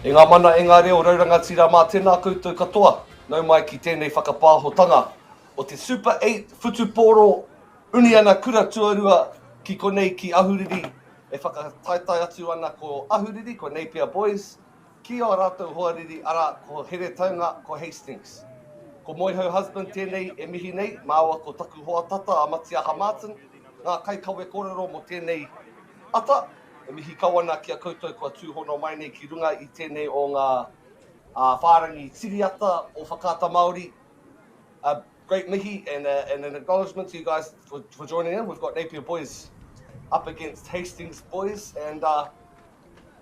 E ngā mana e ngā reo rauranga tira mā tēnā koutou katoa. Nau mai ki tēnei whakapāhotanga o te Super 8 whutupōro uni ana kura tuarua ki konei ki ahuriri. E whakataetai atu ana ko ahuriri, ko Napier Boys. Ki o rātou hoariri ara ko here taunga ko Hastings. Ko moihau husband tēnei e mihi nei, māua ko taku hoa tata a Matiaha Martin. Ngā kai kawe kōrero mo tēnei ata. E mihi kawana ki a koutou kua tūhono mai nei ki runga i tēnei o ngā whārangi tiriata o whakata Māori. Great mihi and an acknowledgement to you guys for joining in. We've got Napier Boys up against Hastings Boys, and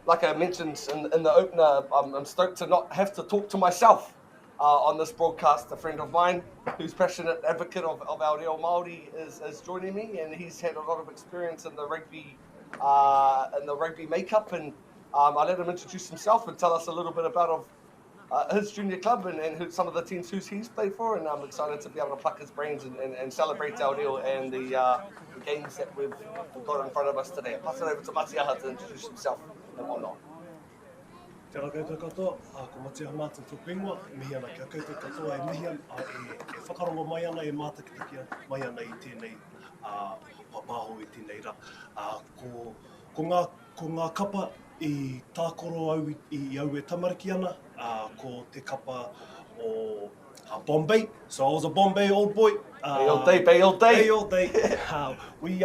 like I mentioned in the opener, I'm stoked to not have to talk to myself on this broadcast. A friend of mine who's passionate advocate of our reo Māori is joining me, and he's had a lot of experience in the rugby makeup, and I let him introduce himself and tell us a little bit about his junior club and some of the teams he's played for, and I'm excited to be able to pluck his brains and celebrate our reo and the games that we've got in front of us today. I'll pass it over to Matiaha to introduce himself and whatnot. Tēnā koutou katoa, ko Matiaha Martin tōku ingoa, e mihi ana kia koutou katoa, e mihi ana, e whakarongo mai ana, e mātakitaki mai ana i tēnei papāho i tēnei rā. Ko ngā kapa i tākoro au i au e tamariki ana, ko te kapa o Bombay. So I was a Bombay old boy. Bay all day, bay all day. Bay all day. We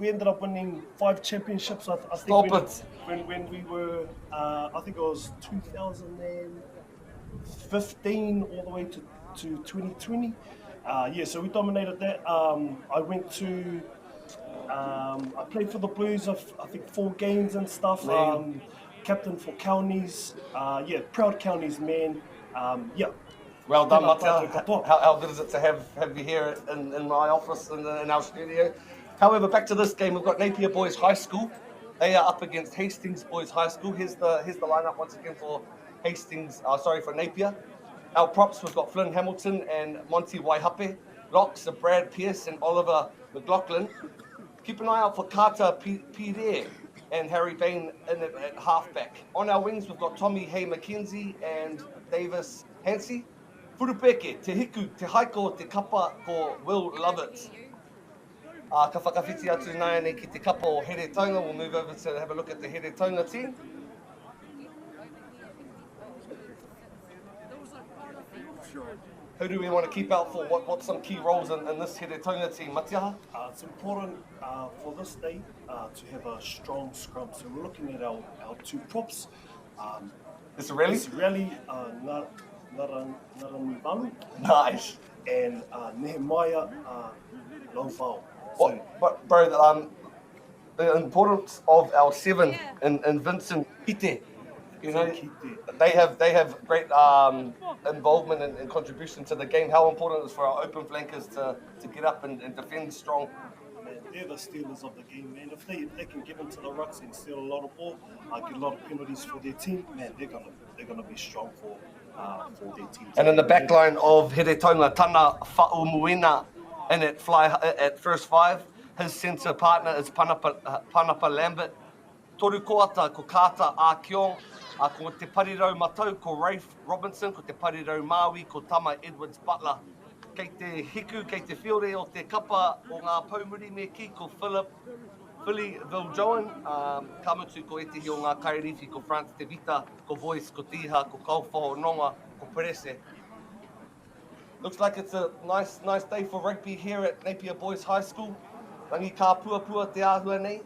ended up winning 5 championships. I think when we were, I think it was 2015 all the way to 2020. So we dominated that. I went to, I played for the Blues, I think 4 games and stuff. Captain for counties. Proud counties man. Well done, Matiaha. How good is it to have you here in my office in our studio? However, back to this game, we've got Napier Boys High School. They are up against Hastings Boys High School. Here's the lineup once again for for Napier. Our props, we've got Flynn Hamilton and Monty Waihape. Locks are Brad Pearce and Oliver McLaughlin. Keep an eye out for Carter Pire and Harry Bain at halfback. On our wings, we've got Tommy Hay McKenzie and Davis Hansey. Furupeke, te hiku, te haiko, te kapa ko Will Lovett. Ka whakawhiti atu nai nei ki te kapa o Here Taunga. We'll move over to have a look at the Here Taunga team. Who do we want to keep out for? What's some key roles in this Here Taunga team, Matiaha? It's important for this day to have a strong scrum. So we're looking at our 2 props. It's really? Naranivalu. Nice. And Nehemiah Lofao. But bro, the importance of our 7 in Vincent Kite. You know, they have great involvement and contribution to the game. How important it is for our open flankers to get up and defend strong. Man, they're the stealers of the game, man. If they can get into the rucks and steal a lot of ball, get a lot of penalties for their team, man, they're gonna be strong for their team. And in the back line of Here Taunga, Tana Whaumuina in at first 5. His centre partner is Panapa Lambert. Toru koata ko Kata Ākiong. Ko te parirau matau ko Rafe Robinson. Ko te parirau Maui ko Tama Edwards Butler. Kei te hiku, kei te whiore o te kapa o ngā paumuri me ki ko Philly Viljoen. Kamutu ko etihi o ngā kairiwhi ko France Te Vita, ko Voice, ko Tiha, ko Kauwhaho Nonga, ko Perese. Looks like it's a nice day for rugby here at Napier Boys High School. Rangi ka puapua te āhua nei.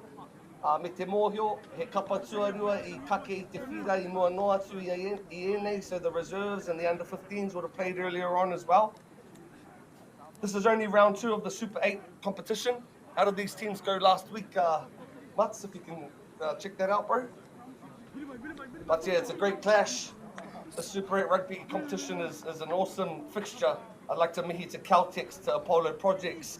Me te mōhio, he kapa tuarua I kake I te whira I mua noa atu I ēnei, so the reserves and the under-15s would have played earlier on as well. This is only round 2 of the Super 8 competition. How did these teams go last week? Mats, if you can check that out, bro. But yeah, it's a great clash. The Super 8 rugby competition is an awesome fixture. I'd like to mihi to Caltex, to Apollo Projects,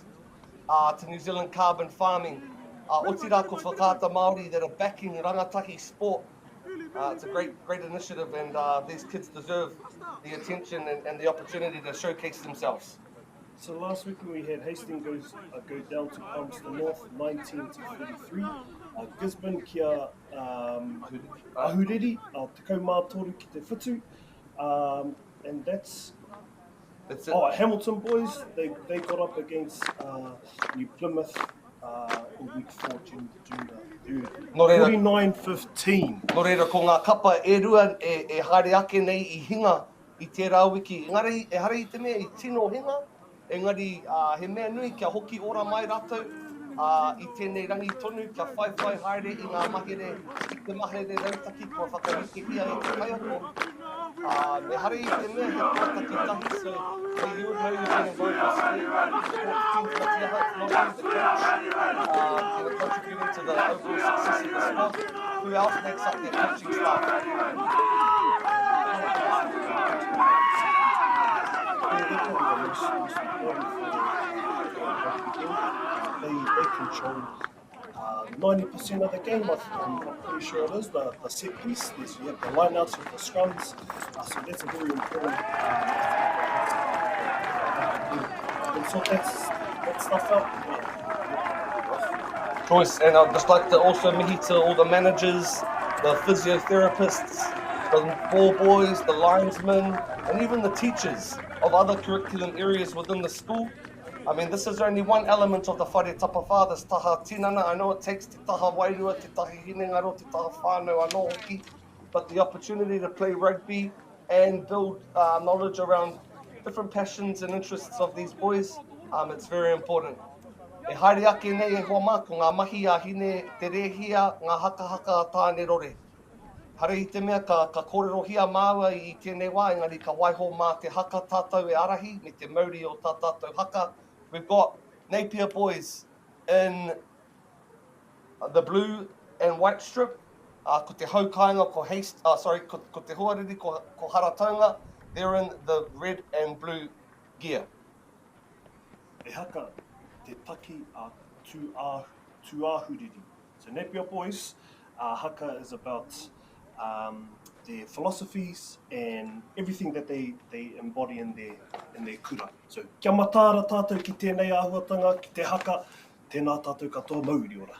to New Zealand Carbon Farming, Otira ko whakata Māori that are backing rangataki sport. It's a great initiative, and these kids deserve the attention and the opportunity to showcase themselves. So last week we had Hastings go down to Palmerston North, 19-33. Gisborne kia Ahuriri, Te Kaumātoru ki te whutu. And that's Hamilton Boys, they got up against New Plymouth in week 4, June the 3rd. 49-15. No reira, ko ngā kapa e rua e haere ake nei I hinga I tērā wiki. Engari, e hare I te mea I tino hinga, engari he mea nui kia hoki ora mai rātou I tēnei rangi tonu, kia whai haere I ngā mahere, I te mahere rautaki kua whakarite ia I te kaiako. Me hare I te mea he kōtaki tahi, so you would know you've been involved with sports teams like Tiaha, not only the coach, contributing to the overall success of the squad. Who else makes up their coaching staff? They control 90% of the game. I'm pretty sure it is the set piece. You have the lineouts with the scrums, so that's a very important. And so that stuff out. Choice, and I'd just like to also mihi to all the managers, the physiotherapists, the ball boys, the linesmen, and even the teachers of other curriculum areas within the school. I mean, this is only one element of the whare tapawha, this taha tinana. I know it takes te taha wairua, te taha hinengaro, te taha whānau anō hoki, but the opportunity to play rugby and build knowledge around different passions and interests of these boys, it's very important. E haere ake nei e hoa mā, ko ngā mahi a hine te rehia, ngā haka a tāne rore. Hare I te mea ka kōrero hia māua I tēnei wā, engari ka waiho mā te haka tātou e arahi, me te mauri o tā tātou haka. We've got Napier Boys in the blue and white strip. Ko te haukainga, ko te huariri, ko Harataunga. They're in the red and blue gear. E haka te taki a tuahuriri. So Napier Boys, haka is about their philosophies and everything that they embody in their kura. So kia matara tātou ki tēnei āhuatanga, ki te haka, tēnā tātou katoa mauri ora.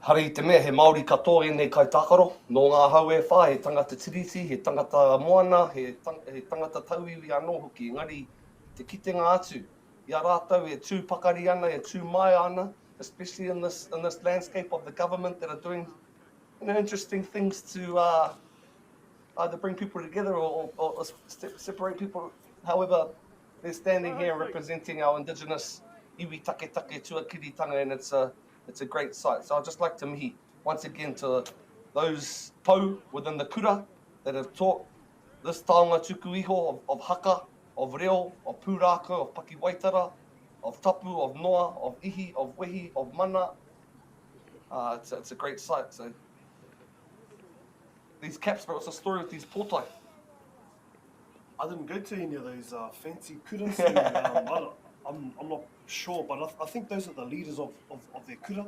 Hare I te mea, he Māori katoa nei kai tākaro, no ngā hau e whā, he tangata tiriti, he tangata moana, he tangata tauiwi anō hoki, engari te kitenga atu. Ia rātou e tūpakari ana, e tū mai ana, especially in this landscape of the government that are doing interesting things to either bring people together or separate people. However, they're standing here representing our indigenous iwi take tuakiritanga, and it's a great sight. So I'd just like to mihi once again to those pou within the kura that have taught this taonga tuku iho of haka, of reo, of pūrākau, of pakiwaitara, of tapu, of noa, of ihi, of wehi, of mana. It's a great sight. So these caps, but what's the story with these pōtai? I didn't go to any of those fancy kuras. So, I'm not sure, but I think those are the leaders of their kura.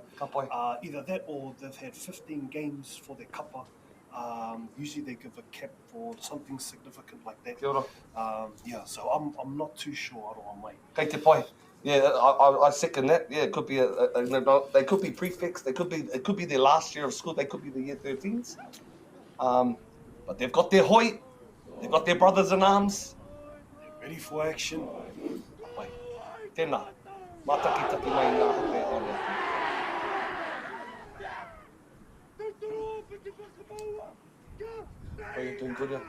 Either that or they've had 15 games for their kapa. Usually they give a cap for something significant like that. Kia ora. Yeah, so I'm not too sure aroa mai. Kei te pai. Yeah, I second that. Yeah, it could be they could be prefix. It could be their last year of school. They could be the year 13s. But they've got their hoi. They've got their brothers in arms. They're ready for action. Tēnā, mātaki mai ngā hope o rea. Are you doing good?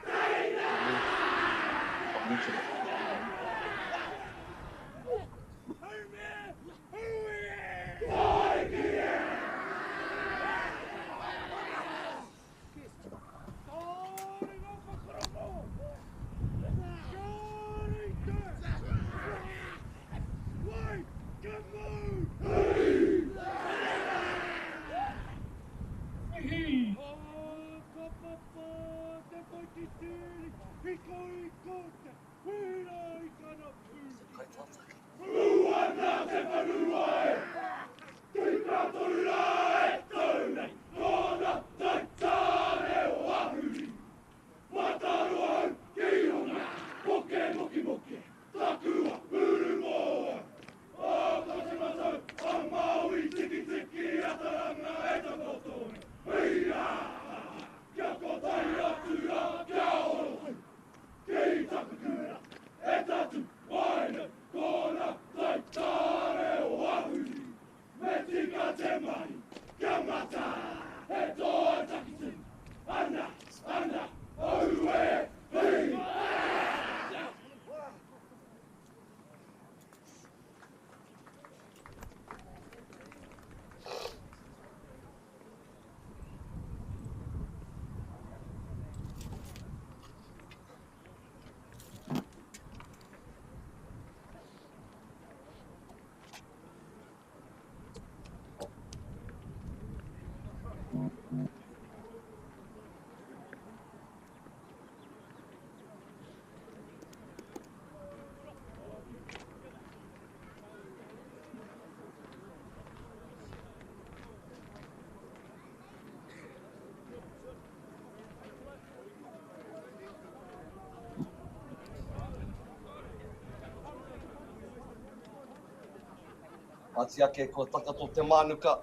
Ati ake ko takato te manuka.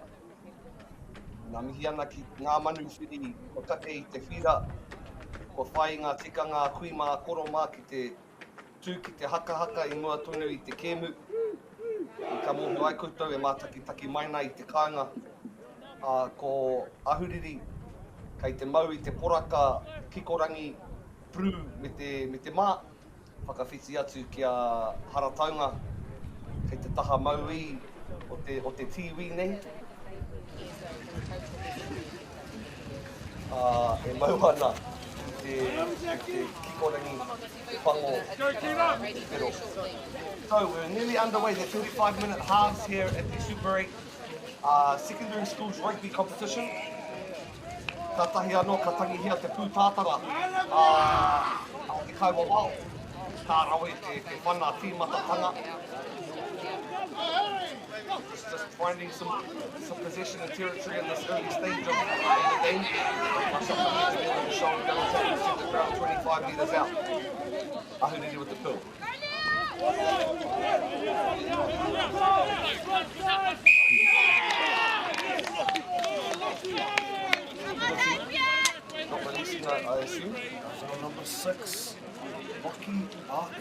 Nā mihi ana ki ngā manu whiri ko take I te whira. Ko whai ngā tikanga kui mā koro mā ki te tū ki te haka I mua tonu I te kēmu. I ka mohu ai koutou e mātaki maina I te kāinga. Ko ahuriri kei te mau I te poraka kikorangi prū me te mā. Whakawhiti atu ki a Harataunga. Kei te taha maui o te tiwi nei. E mau ana te kikorangi whango pero. So we're nearly underway, the 35-minute halves here at the Super 8 secondary schools rugby competition. Ka tahi anō, ka tangihia te pūtātara a te kaiwawao. Ka rawe te whana tīmatatanga. Just finding some position and territory in this early stage of the game. Something needs to be on the shoulder, down to the ground 25 metres out. Ahuriri with the pill. Not releasing that, I assume. So number 6, Rocky Haka.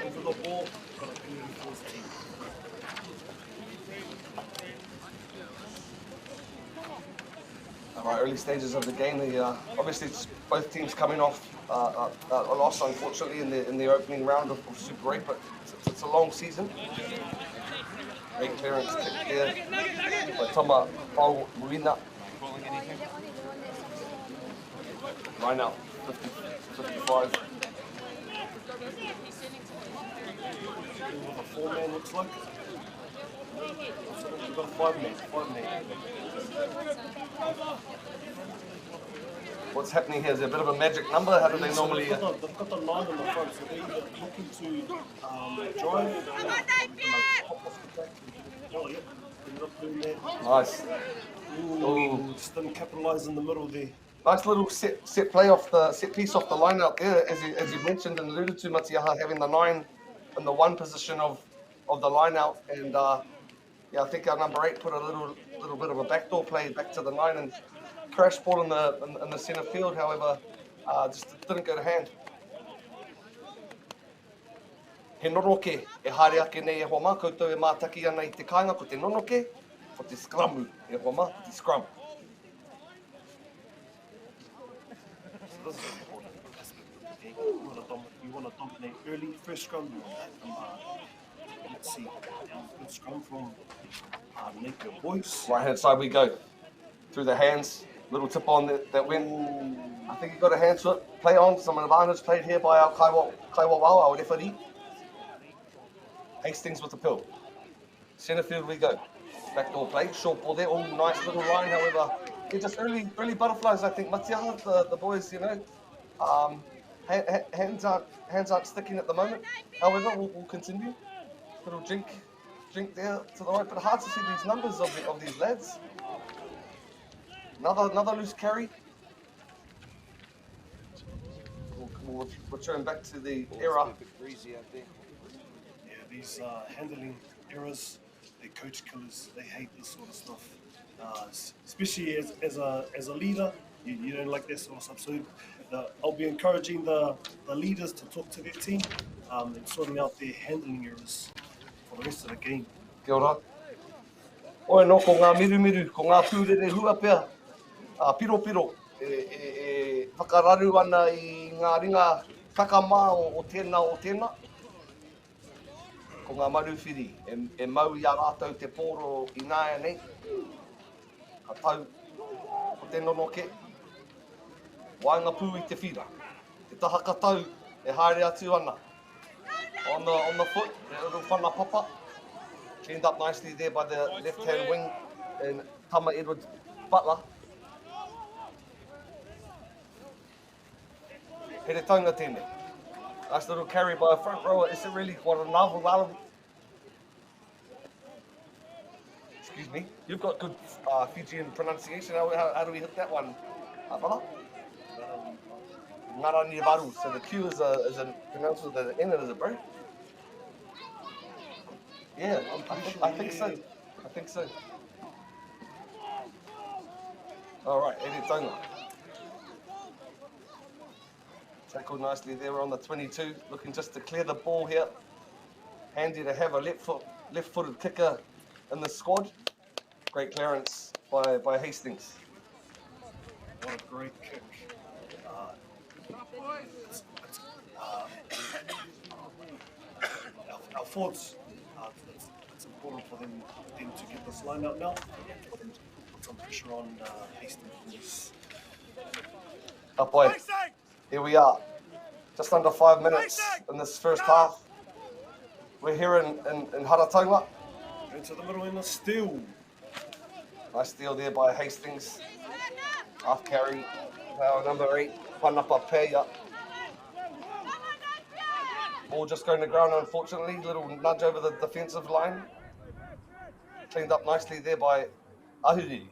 Over the ball, got a beautiful team. All right, early stages of the game. Obviously, it's both teams coming off a loss, unfortunately, in the opening round of Super 8, but it's a long season. Great clearance kick there by Tama Pauwina. Line out, 50, 55. What a 4-man looks like. So we've got a 5-man. What's happening here? Is there a bit of a magic number? How do they normally... They've got the 9 in the front, so they're either looking to drive, pop off the back. Oh, yep. Ended up doing that. Nice. Ooh, just didn't capitalise in the middle there. Nice little set play off the set piece off the line out there, as you mentioned and alluded to, Matiaha, having the 9 in the 1 position of the line out, and yeah, I think our number 8 put a little bit of a backdoor play back to the 9 and crash ball in the centre field. However, just didn't go to hand. He noroke e haere ake nei e hoa mā, koutou e mātaki ana I te kāinga ko te nonoke, ko te scrumu e hoa mā, te scrum. You want to dominate early, first scrum. Let's see, good scrum from Napier Boys. Right hand side we go. Through the hands, little tip on that went. I think he got a hand to it. Play on, some advantage played here by our Kaiwawao, our referee. Hastings with the pill. Centre field we go. Backdoor play, short ball there, all nice little line. However, yeah, just early butterflies. I think Matiaha, the boys, you know, hands aren't sticking at the moment. However, we'll continue. Little jink strength there to the right, but hard to see these numbers of these lads. Another loose carry. We'll return back to the era. Yeah, these handling errors, they're coach killers. They hate this sort of stuff. Especially as a leader, you don't like that sort of stuff. So I'll be encouraging the leaders to talk to their team and sorting out their handling errors for the rest of the game. Kia ora. Oe no, ko ngā miru, ko ngā pūrere hua pea. Piro. E whakararu ana i ngā ringa whakamā o tēnā. Ko ngā maruwhiri, e mau i a rātou te pōro i ngāia nei. Ka tau, ko te nonoke. Wainga pū i te whira. Te taha ka tau, e haere atu ana. On the foot, e uru whana papa. Cleaned up nicely there by the left-hand wing and Tama Edward Butler. Here taunga tēnei. Nice little carry by a front rower. Is it really what a novel? Excuse me. You've got good Fijian pronunciation. How do we hit that one? Bala? Ngarani Varu. So the Q is pronounced with the N, is it, bro? Yeah, I think so. All right, here taunga. Tackled nicely there on the 22, looking just to clear the ball here. Handy to have a left-footed kicker in the squad. Great clearance by Hastings. What a great kick. Our forwards, it's important for them to get this line out now and for them to put some pressure on Hastings. Up boy. Here we are, just under 5 minutes in this first half. We're here in Haratonga. Into the middle in a steal. Nice steal there by Hastings. Half carry, power number 8, Panapa Peya. Ball just going to ground, unfortunately. Little nudge over the defensive line. Cleaned up nicely there by Ahuri.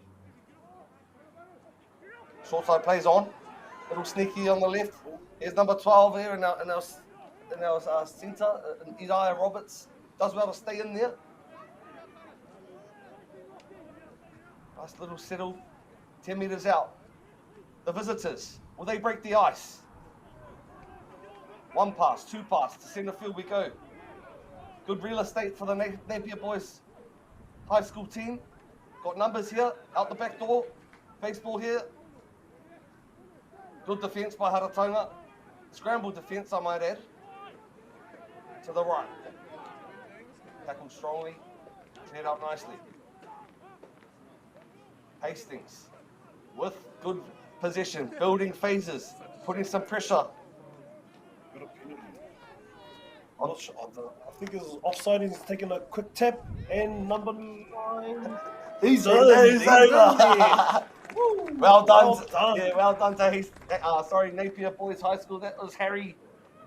Short side plays on. Little sneaky on the left. Here's number 12 here in our centre, Elijah Roberts. Does well to stay in there. Nice little settle. 10 metres out. The visitors, will they break the ice? One pass, two pass, to centre field we go. Good real estate for the Napier Boys High School team. Got numbers here, out the back door. Baseball here. Good defence by Haratonga. Scrambled defence, I might add. To the right. Tackled strongly. Cleared up nicely. Hastings with good possession, building phases, putting some pressure. Good opinion. I think it was offside. He's taking a quick tap, and number 9. He's over. Well done. Yeah, well done to Napier Boys High School. That was Harry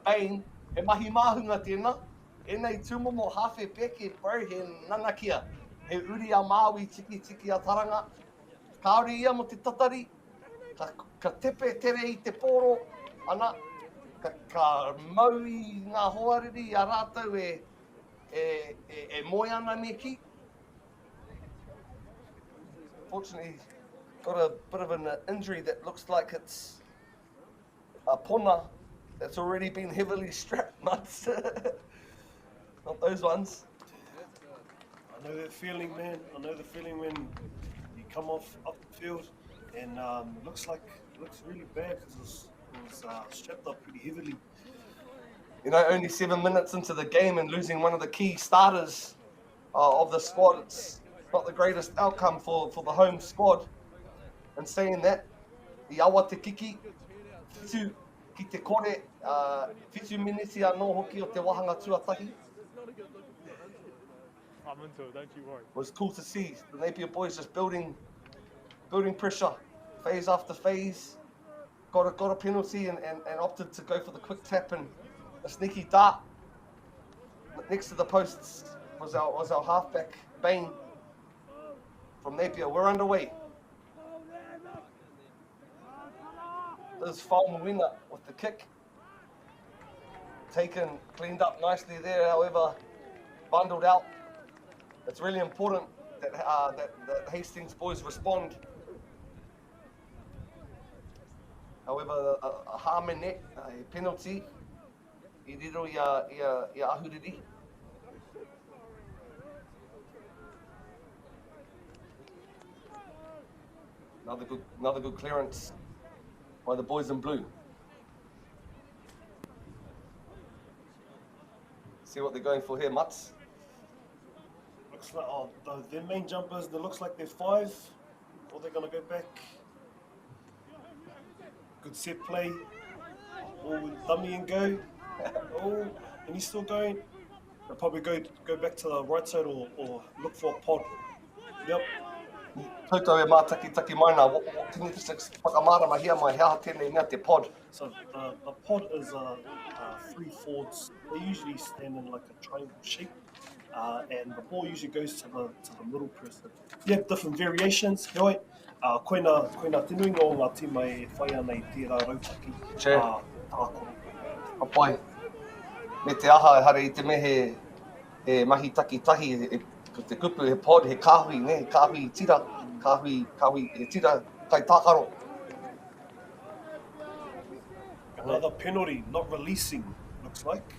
Bain. He mahi mahunga tēnā. E nei tūmomo hawhi peke, bro, he nanakia. He uri a Māui tiki a Tauranga. Kāore ia mo te tatari. Ka tepe tere i te pōro. Ana. Ka mau i ngā hoariri a rātou e moe ana me ki. Fortunately, got a bit of an injury that looks like it's a pona that's already been heavily strapped, nuts. Not those ones. I know that feeling, man. I know the feeling when you come up the field and looks really bad because it was strapped up pretty heavily. You know, only 7 minutes into the game and losing one of the key starters of the squad. It's not the greatest outcome for the home squad. And saying that, I awa te kiki, fitu ki te kore, fitu miniti anō hoki o te wahanga tuatahi. I'm into it, don't you worry. It was cool to see the Napier boys just building pressure, phase after phase. Got a penalty and opted to go for the quick tap and a sneaky dart next to the posts. was our halfback, Bain, from Napier. We're underway. There's Falmuina with the kick. Taken, cleaned up nicely there, however, bundled out. It's really important that that Hastings boys respond. However, a hamene, a penalty, I riro ia ahuriri. Another good clearance by the boys in blue. See what they're going for here, Mutts. Looks like their main jumpers. It looks like they're 5, or they're gonna go back. Good set play. Oh, dummy and go. Oh, and he's still going. They'll probably go back to the right side or look for a pod. Yep. Tautau e mātaki mai nā, tini six whakamārama hia mai hea tēnei mea te pod. So the pod is 3 forwards. They usually stand in like a triangle shape, and the ball usually goes to the middle person. Yeah, different variations. Heoi, koina tinui ngō ngā tima e whai ana I tērā rautaki. Tākoro. Apai, me te aha e hare I te mehe e mahi taki tahi, ko te kupu he pod, he kāhui, ne? Kāhui tira, kāhui e tira kai tākaro. Another penalty, not releasing, looks like.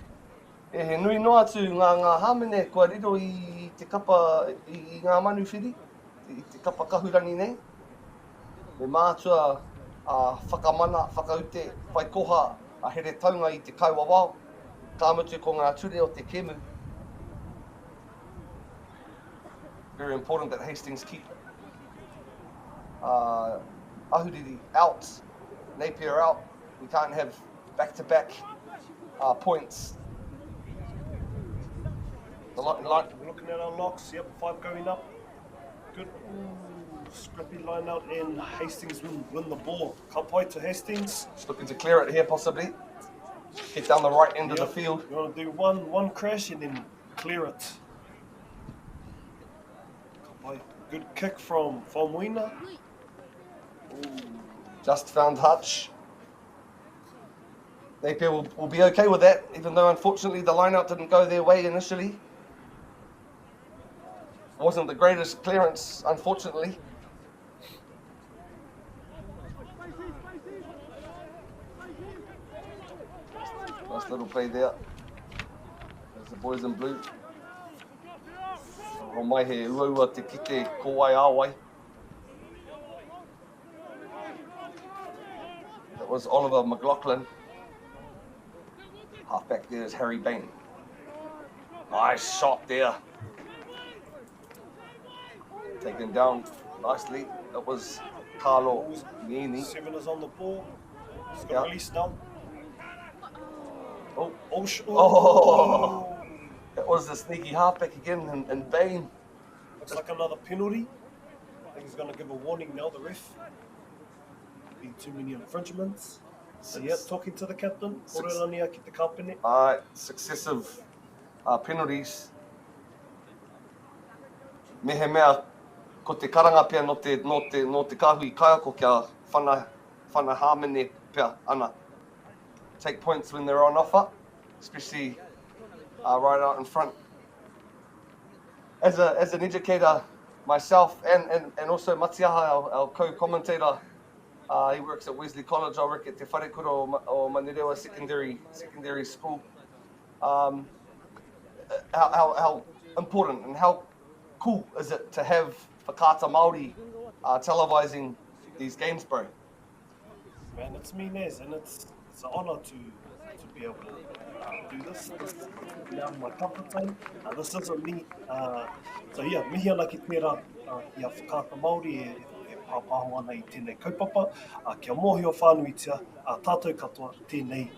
E he nui noa atu ngā hamene kua riro I te kapa, I ngā manu whiri, I te kapa kahurani nei. Me mātua whakamana, whakaute, whai koha, a here taunga I te kauawao, ka mutu ko ngā ture o te kemu. Very important that Hastings keep ahuriri out, Napier out. We can't have back-to-back points. We're looking at our locks. Yep, 5 going up. Good. Ooh, scrappy line out and Hastings win the ball. Kapai to Hastings. Just looking to clear it here possibly. Get down the right end of the field. You want to do one crash and then clear it. Kapai. Good kick from Falmuina. Just found Hutch. Napier will be okay with that, even though unfortunately the line-out didn't go their way initially. Wasn't the greatest clearance, unfortunately. Nice little play there. There's the boys in blue. O mai he uaua te kite ko ai awai. That was Oliver McLaughlin. Halfback there is Harry Bain. Nice shot there. Taken down nicely. That was Carlo Niini. 7 is on the ball. He's got released now. Oh, that was the sneaky halfback again, and Bain. Looks like another penalty. I think he's going to give a warning now, the ref. Been too many infringements. So yeah, talking to the captain. Successive penalties. Mehe mea, ko te karanga pia no te kāhui kaiako kia whana hamene pia ana. Take points when they're on offer, especially right out in front. As an educator myself and also Matiaha, our co-commentator, he works at Wesley College. I work at Te Wharekura o Manurewa Secondary School. How important and how cool is it to have whakata Māori televising these games, bro? Man, it's me, Nez, and it's an honour to be able to do this. This is now my comfort zone. This isn't me. So yeah, mihi ana ki tērā ia whakata Māori e pāpaho ana I tēnei kaupapa. Kia mōhio whānuitia, tātou katoa tēnei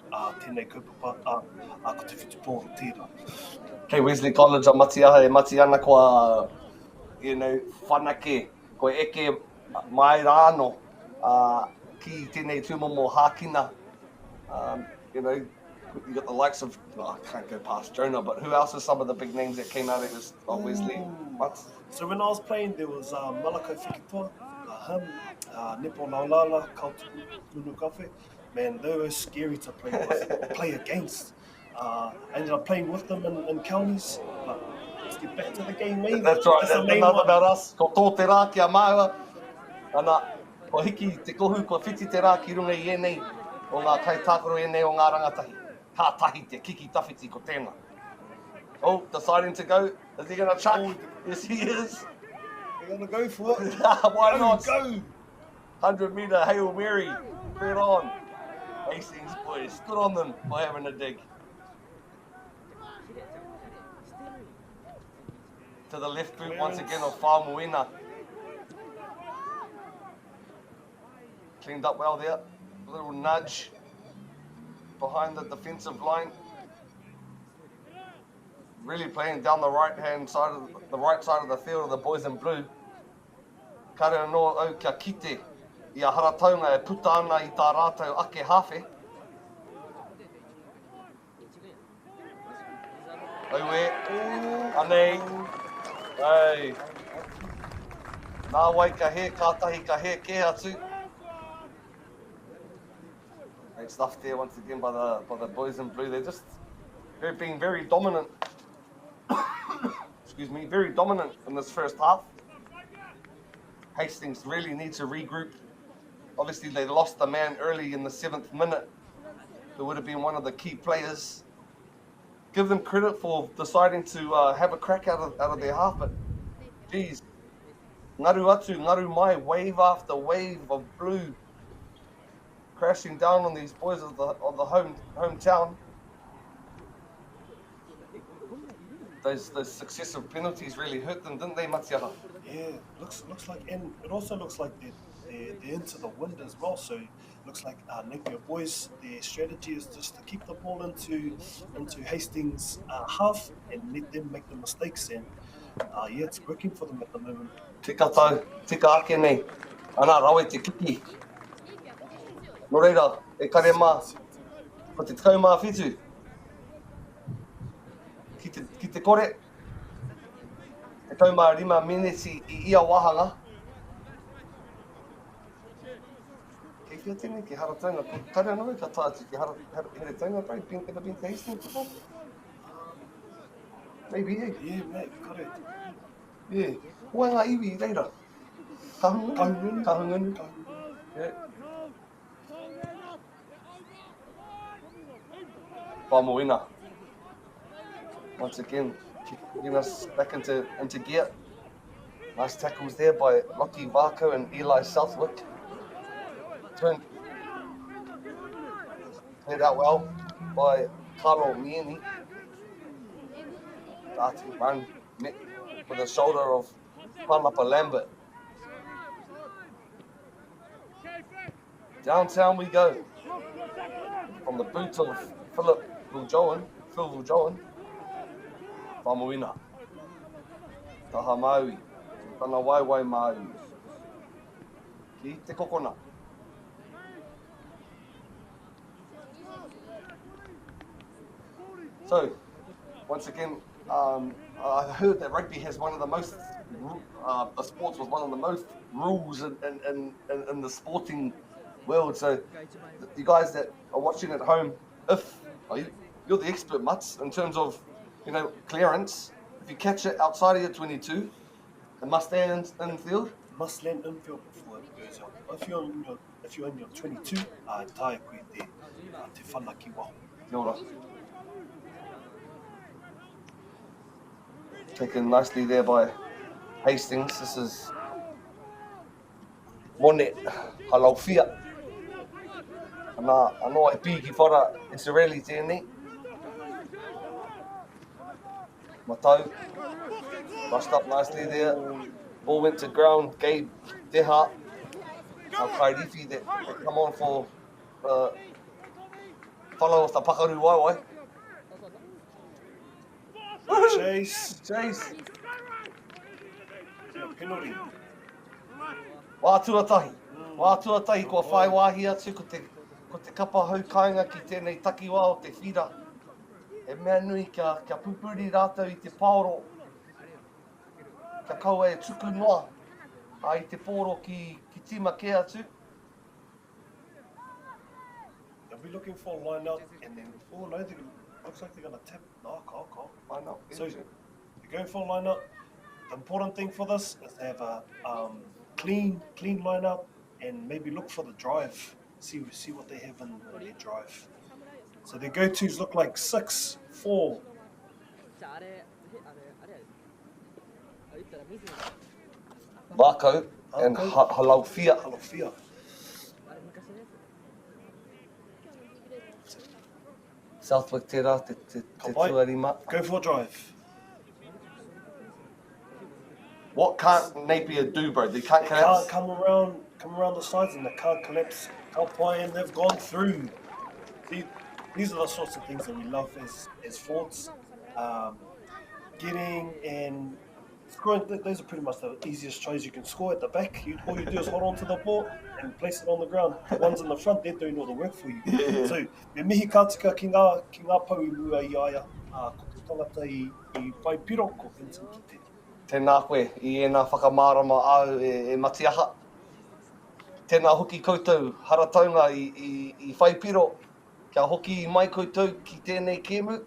kaupapa, ko te whitupō tērā. Okay, Wesley College a Matiaha e mati ana kua, whanake, ko eke mai rāno ki tēnei tūmomo hākina. You got the likes of, I can't go past Jonah, but who else are some of the big names that came out of this, obviously? What? So when I was playing, there was Malakai Whikitoa, Nepo Laulala, Kautuku, Tunu Kafe. Man, they were scary to play with, play against. I ended up playing with them in counties, but let's get back to the game, mate. That's right, That's the that's main another one. about us. Ko tō te rā kia māua. Ana, ko hiki te kohu, ko whiti te rā ki runga I enei o ngā kai tākaro enei o ngā rangatahi. Ka tahi te kiki tawhiti ko tēnā. Oh, deciding to go. Is he going to chuck? Oh. Yes, he is. We're going to go for it. Why not? Go! 100-metre Hail Mary. Right on. Hastings boys. Good on them for having a dig. To the left boot once again of Whamuina. Cleaned up well there. A little nudge behind the defensive line. Really playing down the right side of the field of the boys in blue. Kare no au kia kite I a harataunga e puta ana I tā rātou ake hawhe. Auwe, anei, ei. Nā wai ka he, kātahi ka he, ke atu. Great stuff there once again by the boys in blue. They're being very dominant. Excuse me, very dominant in this first half. Hastings really need to regroup. Obviously, they lost a man early in the 7th minute, who would have been one of the key players. Give them credit for deciding to have a crack out of their half, but geez, ngaru atu, ngaru mai, wave after wave of blue crashing down on these boys of the hometown. Those successive penalties really hurt them, didn't they, Matiara? Yeah, looks like, and it also looks like they're into the wind as well. So it looks like Napier Boys, their strategy is just to keep the ball into Hastings' half and let them make the mistakes. And yeah, it's working for them at the moment. Tika tau, tika ake nei. Ana rawe te kiki. No reira, e kare mā, ko te tikau mā whitu. Ki te kore, te tau mā 5 miniti I ia wahanga. Kei whia tēnei, ki harataunga. Kare anō ka tātu ki harataunga, bro. Ever been to Hastings before? Maybe, eh? Yeah, mate, correct. Yeah. Hoa ngā iwi reira. Kahungunu. Yeah. Whamuina. Once again, getting us back into gear. Nice tackles there by Lockie Varco and Eli Southwick. Played out well by Carlo Mieni. Darting run met with the shoulder of Palmerston Lambert. Downtown we go. From the boot of Phil Viljoen. Whamuina. Taha Maui. Tana waiwai Maui. Ki te kokona. So, once again, I heard that rugby has one of the most, the sports was one of the most rules in the sporting world. So, you guys that are watching at home, you're the expert, Mutts, in terms of, clearance. If you catch it outside of your 22, it must land in field. Must land in field before it goes out. If you're in your 22, tae koe te whanaki waho. Kia ora. Taken nicely there by Hastings. This is Monet Halaufia. Anō e pī ki whara Israeli tēnei. Matau. Rushed up nicely there. Ball went to ground. Gabe Deha. Our Kairifi that come on for follow with the Pakaru Waiwai. Chase. Penalty. Wā tuatahi kua whai wāhi atu ko te ko te kapa hau kāinga ki tēnei takiwā o te whira. E mea nui kia pupuri rātou I te paoro. Kia kaua e tuku noa. I te pōro ki tima ke atu. They'll be looking for a line out and then, oh no, looks like they're going to tap. No, call. Line out. So they're going for a line out. The important thing for this is to have a clean line out and maybe look for the drive. See what they have in their drive. So their go-tos look like 6, 4. Mākau and Halaufia. Southwick tērā, te tuarima. Go for a drive. What can't Napier do, bro? They can't collapse. They can't come around the sides and they can't collapse. And they've gone through. These are the sorts of things that we love as forwards. Getting and scoring, those are pretty much the easiest tries you can score at the back. All you do is hold on to the ball and place it on the ground. The ones in the front, they're doing all the work for you. Yeah. So, me mihi kātika ki ngā pau I mua I aia, ko te tangata I pai piro ko Vincent Kite. Tēnā koe, I ēnā whakamārama au e Matiaha. Tēnā hoki koutou harataunga I whai piro. Kia hoki I mai koutou ki tēnei kēmu.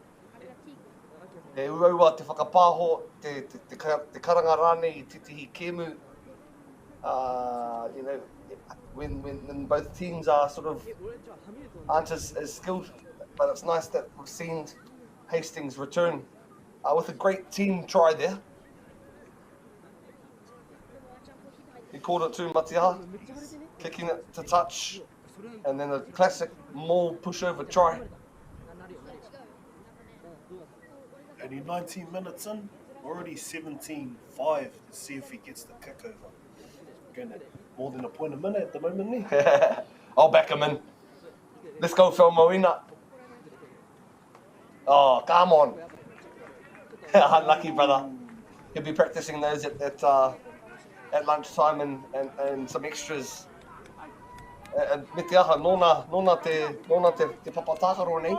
E uraua te whakapāho, te karanga rāne I titihi kēmu. You know, when both teams are sort of aren't as skilled, but it's nice that we've seen Hastings return with a great team try there. He called it to Matiaha, kicking it to touch, and then a classic maul pushover try. Only 19 minutes in, already 17-5 to see if he gets the kick over. Going at more than a point a minute at the moment, I'll back him in. Let's go, Phil Moina. Oh, come on. Unlucky, brother. He'll be practicing those at lunchtime and some extras. And me te aha, nōna te papatākaro nei.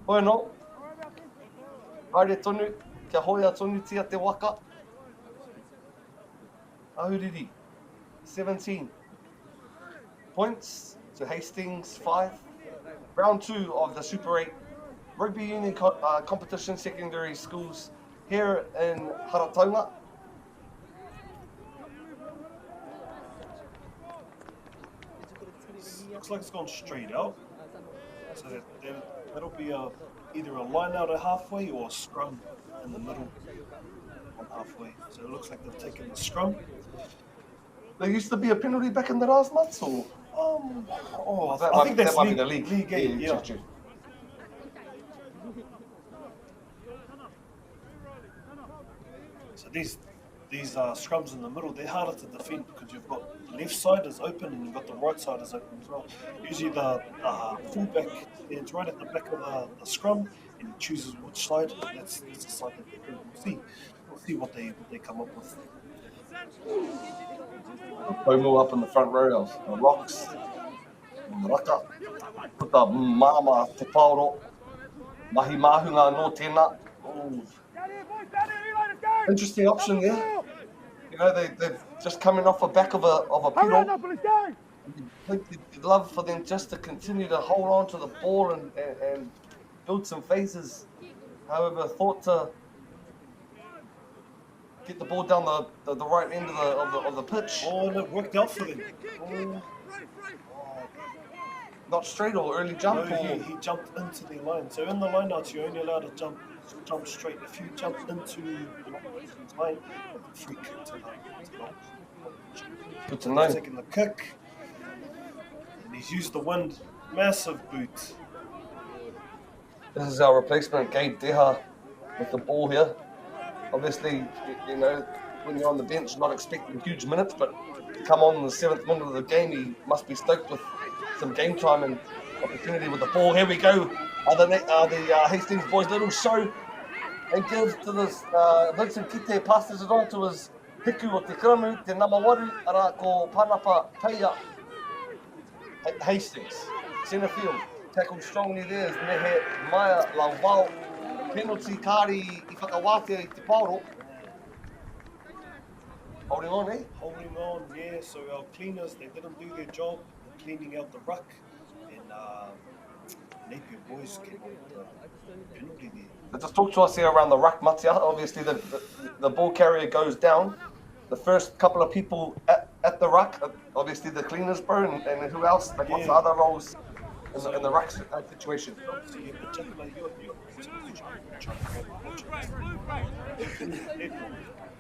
Hoi no. Haere tonu, kia hoia tonu tia te waka. Ahuriri, 17 points to Hastings 5. Round 2 of the Super 8 Rugby Union competition secondary schools here in Harataunga. Looks like it's gone straight out. So that'll be either a line out at halfway or a scrum in the middle on halfway. So it looks like they've taken the scrum. There used to be a penalty back in the last months, or? I think that's might be the league. League 8, yeah. True. So these scrums in the middle, they're harder to defend because you've got the left side is open and you've got the right side is open as well. Usually the fullback stands right at the back of the scrum and he chooses which side. That's the side that we'll see. We'll see what they come up with. Pomo up in the front row of the rocks. Raka. Put the mama te paoro. Mahi mahunga no tēnā. Interesting option there. You know, they're just coming off the back of a piro. You'd love for them just to continue to hold on to the ball and build some phases. However, thought to get the ball down the right end of the pitch. Oh, and it worked out for them. Not straight or early jump? No, he jumped into the line. So in the line outs, you're only allowed to jump straight. If you jump into the opposition's line, free kick to the Good to know. He's taking the kick. And he's used the wind. Massive boot. This is our replacement, Gabe Deha, with the ball here. Obviously, you know, when you're on the bench, not expecting huge minutes, but to come on in the 7th minute of the game, he must be stoked with some game time and opportunity with the ball. Here we go. The Hastings boys, little show. And gives to this Vincent Kite, passes it on to his hiku o te kiramu, te namawaru, ara ko Panapa Peia. Hastings, centre field, tackled strongly there is Mehe Maia Lauvau. Penalty kāri I whakawātea I te pauro. Holding on, eh? Holding on, yeah. So our cleaners, they didn't do their job cleaning out the ruck, and Napier Boys came on with the penalty there. Just talk to us here around the ruck, Matia. Obviously, the ball carrier goes down. The first couple of people at the ruck, obviously the cleaners, bro, and who else? Like, what's the other roles in the ruck situation? So you particularly, you're trying to grab the ball,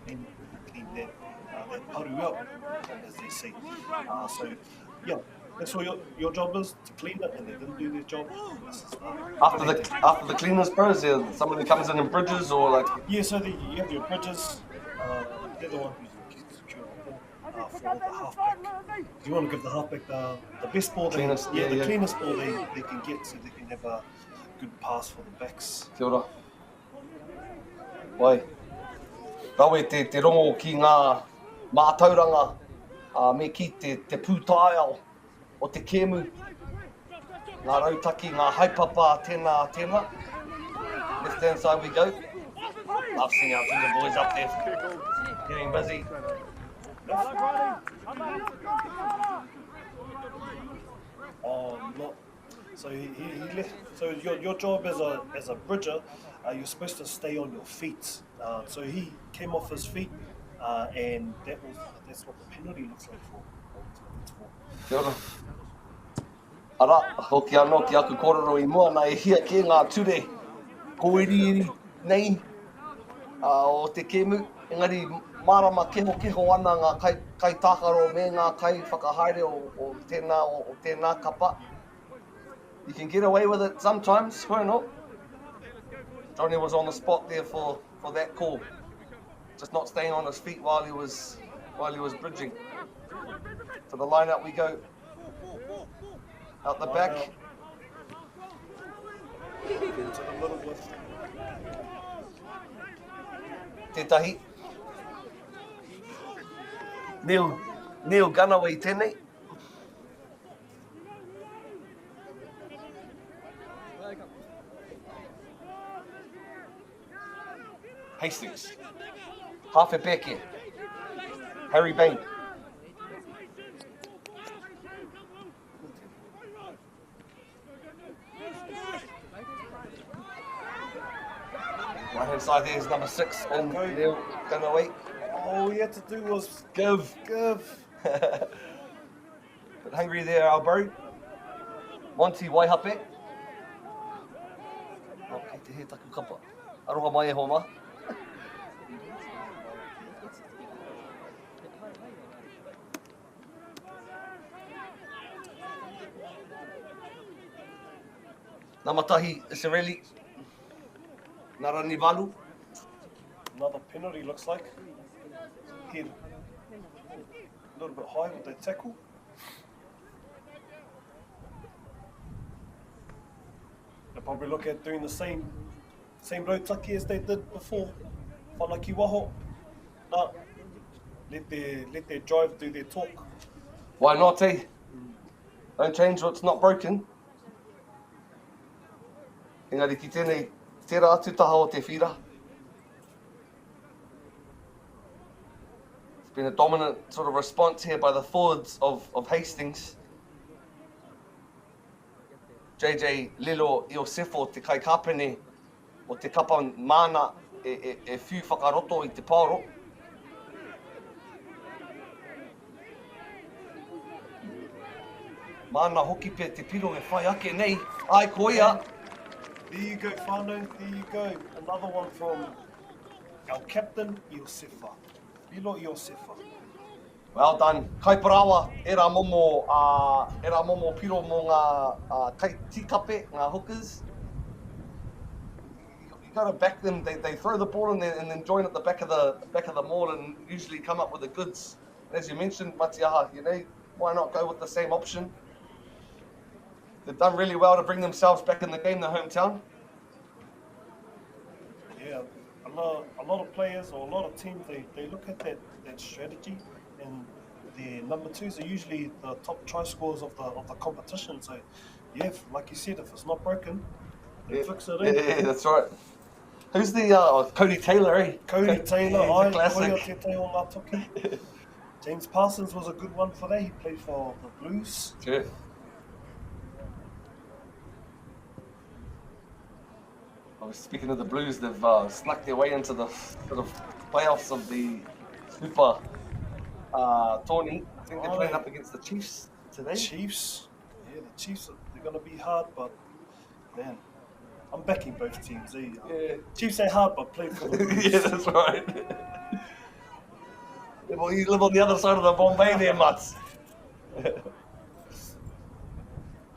and clean that paru out, as they say. So, yeah. That's all your job is, to clean it, and they didn't do their job. After the cleaners, bro, is there someone who comes in bridges or like? Yeah, so you have your bridges. They're the one who's secure the ball for the halfback. You want to give the halfback the best ball, Cleanest ball they can get, so they can have a good pass for the backs. Kia ora. Wai. Rawe te rongo ki ngā mātauranga me ki te pūtaiao o te kēmu. Ngā rautaki, ngā haipapa, tēnā. Left hand side we go. Love seeing our Tauranga boys up there, getting busy. Oh, not. So he left. So your job as a bridger, you're supposed to stay on your feet. So he came off his feet, and that's what the penalty looks like for. Kia ora. Ara, hoki anō ki aku kōrero I mua nā e hia ki ngā ture koiriri nei o te kēmu. Engari, marama keho ana ngā kai tākaro me ngā kai whakahaere o tēnā kapa. You can get away with it sometimes, why not? Johnny was on the spot there for that call. Just not staying on his feet while he was bridging. To the line out we go. Out the back. Into the middle with Tētahi. Neil Gunaway tēnei. Hastings. Half a Becky. Harry Bain. Right hand side there is number 6 and Neil Gunaway. all he had to do was Give. give. But hungry there, Albury. Monty Waihape. Oh, kei te he taku kapa. Aroha mai e homa. Namatahi Isireli. Naranivalu. Another penalty looks like. Head a little bit high with that tackle. They'll probably look at doing the same rotaki as they did before. Whanaki waho. No. Let their drive do their talk. Why not, eh? Don't change what's not broken. Engari ki tēnei tērā atu taha o te whira. It's been a dominant sort of response here by the forwards of Hastings. JJ Lilo Iosefo te kai kapene o te kapa mana e whiu whakaroto I te pauro. Mana hoki pe te piro e whai ake nei. Ai koia. There you go, whānau, there you go. Another one from our captain, Iosefa. Lilo Iosefa. Well done. Kai parawa, era momo piro mo ngā kai tikape, ngā hookers. You gotta back them. They throw the ball and then join at the back of the maul and usually come up with the goods. And as you mentioned, Matiaha, you know, why not go with the same option? They've done really well to bring themselves back in the game, the hometown. Yeah, a lot of players or a lot of teams, they look at that strategy and their number twos are usually the top try scorers of the competition. So, yeah, like you said, if it's not broken, then fix it in. Yeah, that's right. Who's the Cody Taylor? Eh? Cody Taylor, he's a classic. Koia Te Teo Ngā Toki. James Parsons was a good one for that. He played for the Blues. Yeah. Speaking of the Blues, they've snuck their way into the sort of playoffs of the Super tourney. I think they're playing up against the Chiefs today. Chiefs? Yeah, the Chiefs, they're going to be hard, but man, I'm backing both teams. Yeah. Chiefs ain't hard, but play for the Blues. Yeah, that's right. Well, you live on the other side of the Bombay there, Mats.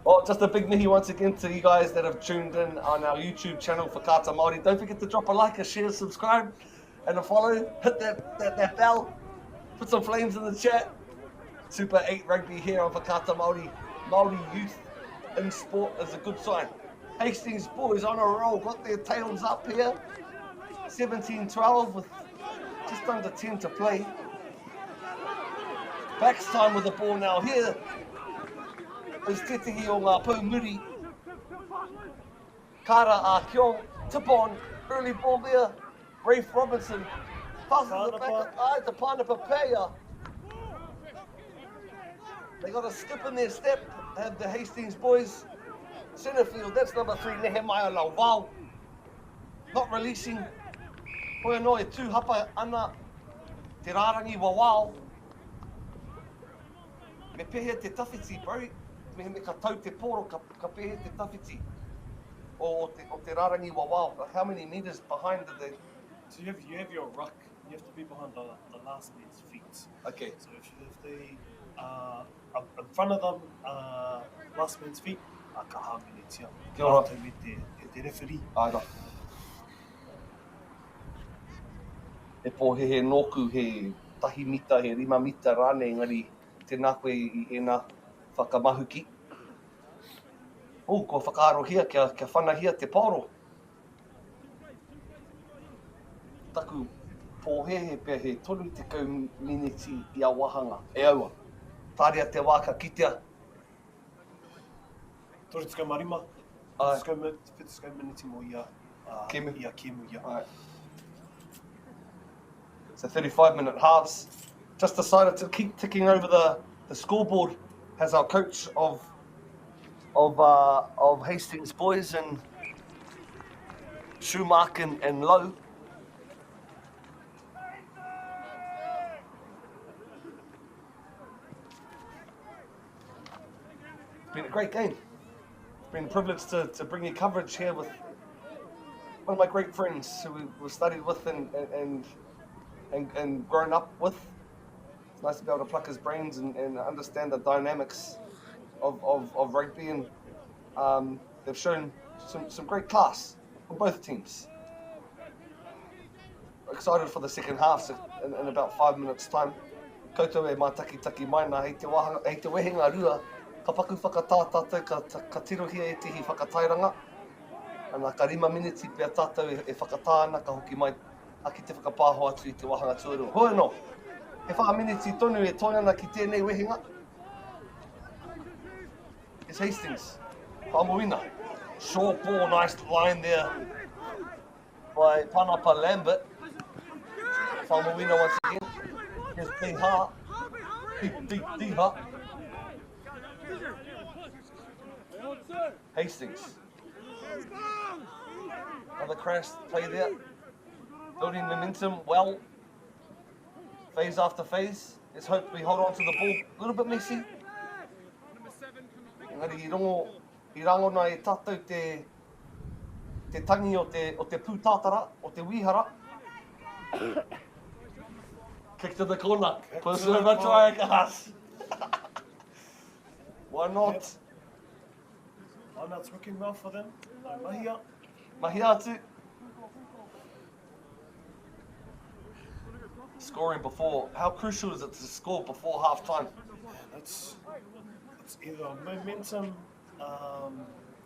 Well, just a big mihi once again to you guys that have tuned in on our YouTube channel for Kata Māori. Don't forget to drop a like, a share, subscribe, and a follow. Hit that bell. Put some flames in the chat. Super 8 Rugby here on Kata Māori. Māori youth in sport is a good sign. Hastings Boys on a roll. Got their tails up here. 17-12 with just under 10 to play. Backs time with the ball now here. Is Tetihi o ngā pau muri. Kara a Kiong, tip on, early ball there. Rafe Robinson passes it back to Panapa. They got a skip in their step, have the Hastings boys. Centre field, that's number 3, Nehemiah Lauvau. Not releasing. Koe no e tūhapa ana te rārangi wawao. Me pehe te tawhiti, bro. Me ka tau te poro, ka pehe te tawhiti. O te rarangi wawao. How many metres behind are they? So you have your ruck. You have to be behind the last man's feet. Okay. So if they are in front of them, last man's feet, ka hāmene tia. Kia ora. Me te referee. Aira. E pō he nōku he tahi mita, he 5 mita rāne, engari te nākoe I ena whakamahuki. Ko whakaarohia kia whanahia te paro. Taku pōhehe pia he tonu te kau miniti I a wahanga. E aua. Tārea te wāka kitea. Tore tukau marima. Ai. Tukau miniti mo ia Kemu. Ia kemu ia. Right. So 35-minute halves. Just decided to keep ticking over the scoreboard as our coach of Hastings Boys and Schumark and Lowe. It's been a great game. It's been a privilege to bring you coverage here with one of my great friends who we studied with and grown up with. It's nice to be able to pluck his brains and understand the dynamics of rugby, and they've shown some great class from both teams. Excited for the second half, so in about 5 minutes time. Koutou e mātaki mai nā hei te wehenga rua, ka paku whakatā tātou ka tirohia e tihi whakatairanga. Ana ka 5 miniti pia tātou e whakatā ana ka hoki mai aki te whakapāho atu I te wahanga tuarua. Hoi no, he 5 miniti tonu e toi ana ki tēnei wehenga. It's Hastings, Palmerston. Short ball, nice line there by Panapa Lambert. Palmerston once again. Here's Diha. Diha. Hastings. Another crash play there. Building momentum well. Phase after phase. Let's hope we hold on to the ball. A little bit messy. Engari I rangona e tātou te tangi o te pūtātara, o te wihara. Kick to the corner. Pursue a try gas. Why not? Yep. Oh, no, it's working well for them. Mahia. Mahi atu. Scoring before. How crucial is it to score before half time? It's either a momentum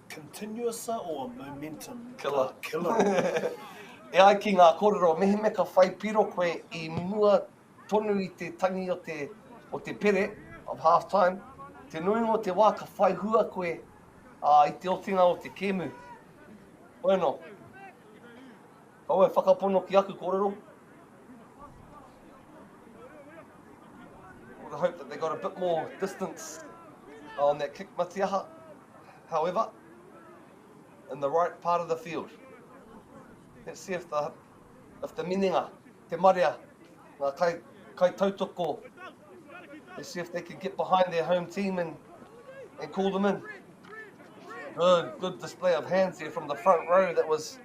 continuouser or a momentum Killer. killer. E ai ki ngā kōrero, mehe me ka whai piro koe I mua tonu I te tangi o te o te pere of half-time, te nuingo te wā ka whai hua koe I te otinga o te kēmu. Bueno, kau e whakapono ki aku kōrero. I hope that they got a bit more distance on that kick matiaha. However, in the right part of the field. Let's see if the mininga, te marea, ngā kai tautoko, let's see if they can get behind their home team and call them in. Good display of hands here from the front row. That was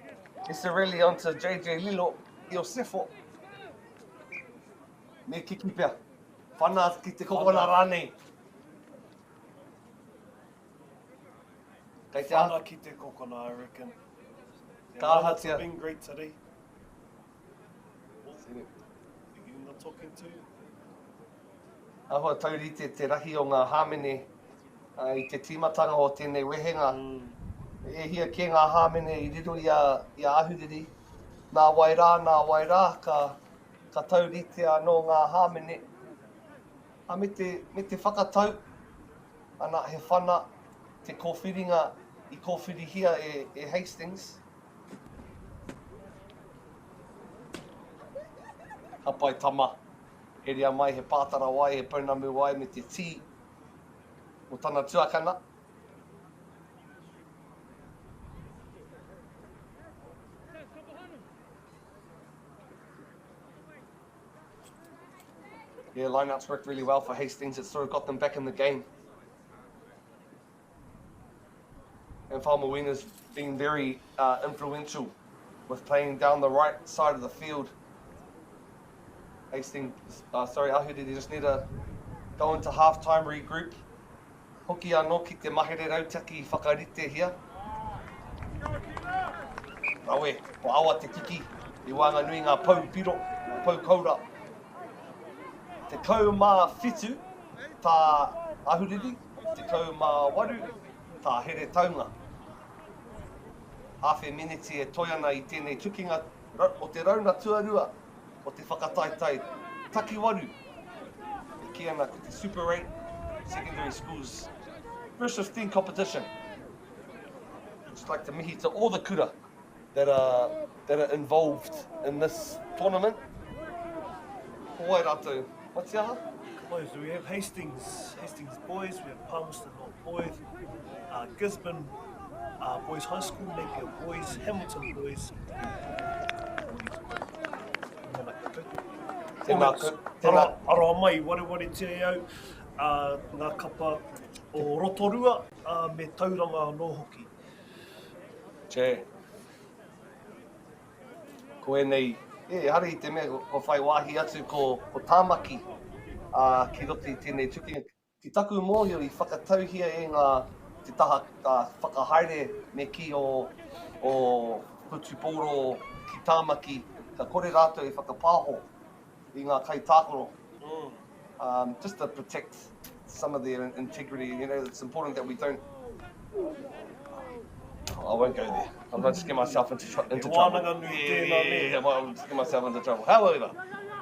Isarelli onto JJ Lilo Iosefo. Me kiki pia. Whana ki te kokona rane. Whana ki te kokona, I reckon. Ka It's been great today. You're not talking to? Ahua taurite te rahi o ngā hāmene I te timatanga o tēnei wehenga. E hia ke ngā hāmene I riro I a ahuriri. Nā wairā, ka taurite anō ngā hāmene. A me te whakatau, ana he whana te kōwhiringa I kōwhiri hia e Hastings. Hapai tama, he rea mai, he pātara wai, he pounamu wai me te tī o tana tuakana. Yeah, lineouts worked really well for Hastings. It sort of got them back in the game. And Falmawina's been very influential with playing down the right side of the field. Ahuriri, they just need to go into half-time regroup. Hoki anō ki te mahere rautaki whakarite hia. Awe, o awa te kiki, I wanga nui ngā pau piro, pau kaura. Te kau mā whitu, tā ahuriri, te kau mā waru, tā here taunga. Hawhe miniti e toiana I tēnei tukinga o te rauna tuarua, o te whakataitai taki waru. E ki ana ko te Super 8 secondary schools first 15 competition. Just like to mihi to all the kura that are involved in this tournament. Hoi rātou, what's yaha? Boys, we have Hastings Boys, we have Palmerston Boys, Gisborne Boys High School, Napier Boys, Hamilton Boys. Aroa mai, ware te au, ngā kapa o Rotorua me Tauranga nō hoki. Che. Ko e nei, hari te mea ko whai wāhi atu ko tāmaki ki roti tēnei tukinga. Ki taku mōhio I whakatauhia e ngā te taha whakahaere me ki o Putuporo ki tāmaki, ka kore rātou I whakapāho I ngā kai tākoro. Just to protect some of their integrity, you know, it's important that we don't... I won't go there. I'm not just getting myself into trouble. Yeah, well, I'm just getting myself into trouble. However,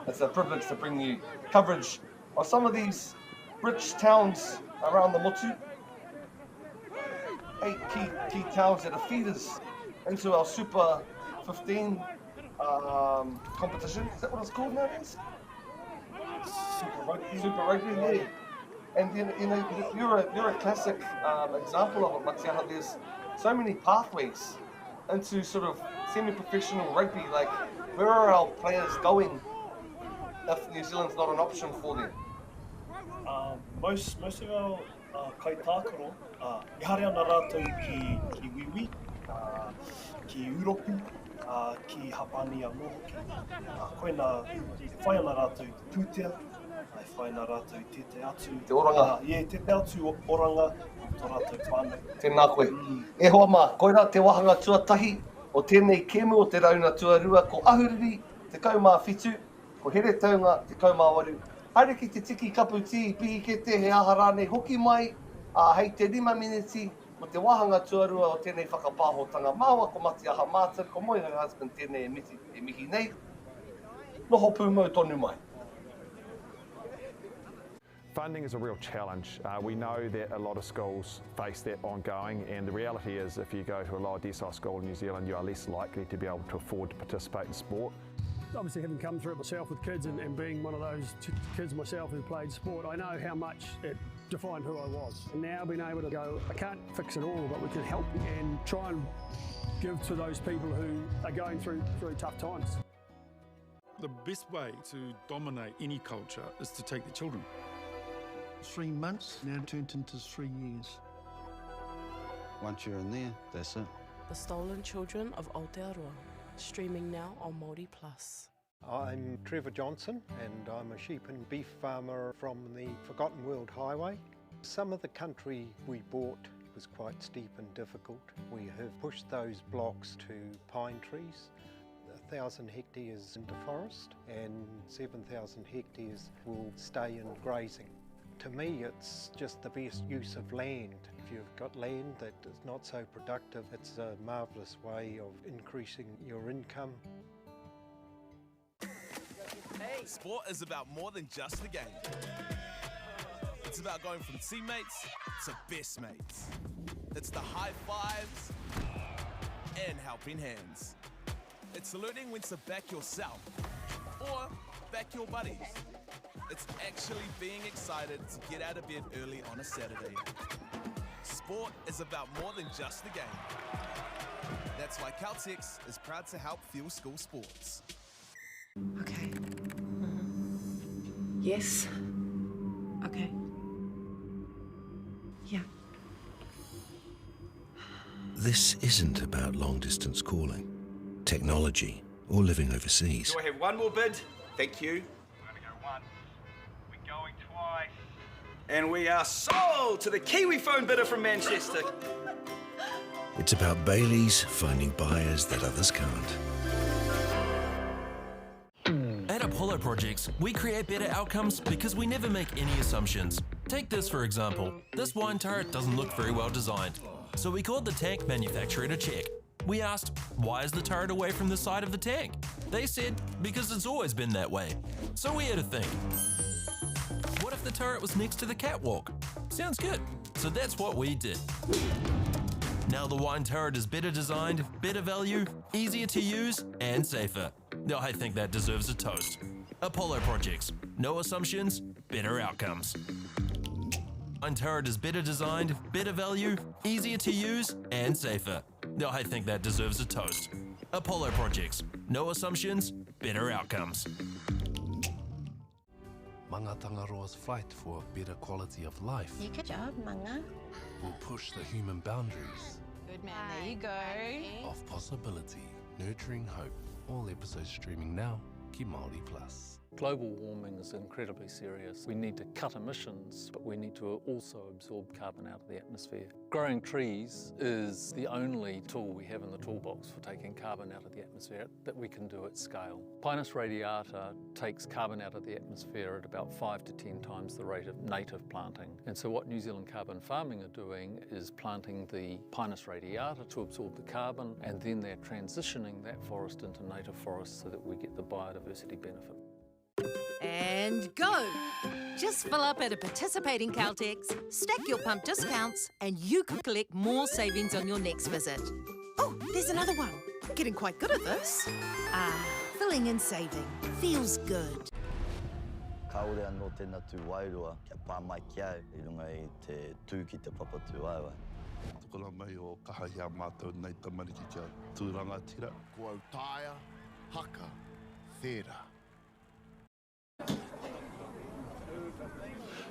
it's a privilege to bring you coverage of some of these rich towns around the Motu. 8 key towns that are feeders into our Super 15 competition. Is that what it's called nowadays? Super Rugby, yeah. And you know, you're a classic example of it, Matiaha. There's so many pathways into sort of semi-professional rugby. Like, where are our players going if New Zealand's not an option for them? Most of our kai tākaro, I hare ana rātou ki Wiwi, ki Uropu, ki Hapani anō hoki. Koe nā whai ana rātou te pūtea, ai whai ana rātou I tete atu. Te oranga. Tete atu oranga, tō rātou whānau. Tēnā koe. E hoa mā, koe rā te wahanga tuatahi o tēnei kēmu o te rauna tuarua ko ahuriri, te kaumā whitu, ko here taunga, te kaumā waru. Haere ki te tiki kaputi, pihi ke te he aha rānei hoki mai, hei te 5 miniti o te wahanga tuarua o tēnei whakapāhotanga māua ko Matiaha Martin, ko moi ngā husband tēnei e mihi nei. Noho pūmau tonu mai. Funding is a real challenge. We know that a lot of schools face that ongoing, and the reality is if you go to a lower decile school in New Zealand, you are less likely to be able to afford to participate in sport. Obviously, having come through it myself with kids and being one of those kids myself who played sport, I know how much it defined who I was. And now being able to go, I can't fix it all, but we can help and try and give to those people who are going through tough times. The best way to dominate any culture is to take the children. 3 months now turned into 3 years. Once you're in there, that's it. The Stolen Children of Aotearoa, streaming now on Māori Plus. I'm Trevor Johnson and I'm a sheep and beef farmer from the Forgotten World Highway. Some of the country we bought was quite steep and difficult. We have pushed those blocks to pine trees. 1,000 hectares into forest and 7,000 hectares will stay in grazing. To me, it's just the best use of land. If you've got land that is not so productive, it's a marvellous way of increasing your income. Sport is about more than just a game. It's about going from teammates to best mates. It's the high fives and helping hands. It's learning when to back yourself or back your buddies. It's actually being excited to get out of bed early on a Saturday. Sport is about more than just the game. That's why Caltex is proud to help fuel school sports. Okay. Yes. Okay. Yeah. This isn't about long-distance calling, technology, or living overseas. Do I have one more bid? Thank you. And we are sold to the Kiwi phone bidder from Manchester. It's about Bailey's finding buyers that others can't. At Apollo Projects, we create better outcomes because we never make any assumptions. Take this for example. This wine turret doesn't look very well designed. So we called the tank manufacturer to check. We asked, why is the turret away from the side of the tank? They said, because it's always been that way. So we had to think. What if the turret was next to the catwalk? Sounds good. So that's what we did. Now the wine turret is better designed, better value, easier to use, and safer. I think that deserves a toast. Apollo Projects. No assumptions, better outcomes. Wine turret is better designed, better value, easier to use, and safer. I think that deserves a toast. Apollo Projects. No assumptions, better outcomes. Manga Tangaroa's fight for a better quality of life. Good job, Manga. Will push the human boundaries. Good man, there you go. Of possibility, nurturing hope. All episodes streaming now. Ki Māori Plus. Global warming is incredibly serious. We need to cut emissions, but we need to also absorb carbon out of the atmosphere. Growing trees is the only tool we have in the toolbox for taking carbon out of the atmosphere that we can do at scale. Pinus radiata takes carbon out of the atmosphere at about 5 to 10 times the rate of native planting. And so what New Zealand Carbon Farming are doing is planting the Pinus radiata to absorb the carbon, and then they're transitioning that forest into native forest so that we get the biodiversity benefit. And go! Just fill up at a participating Caltex, stack your pump discounts, and you could collect more savings on your next visit. Oh, there's another one. Getting quite good at this. Filling and saving. Feels good. Kaore anō tēnā tū wairua, kia pāmai kia I runga I te tū ki te papatū aiwa. Tukura mai o kaha hea mātou nei tamariki kia tūranga tira. Ko au taia, haka, thera.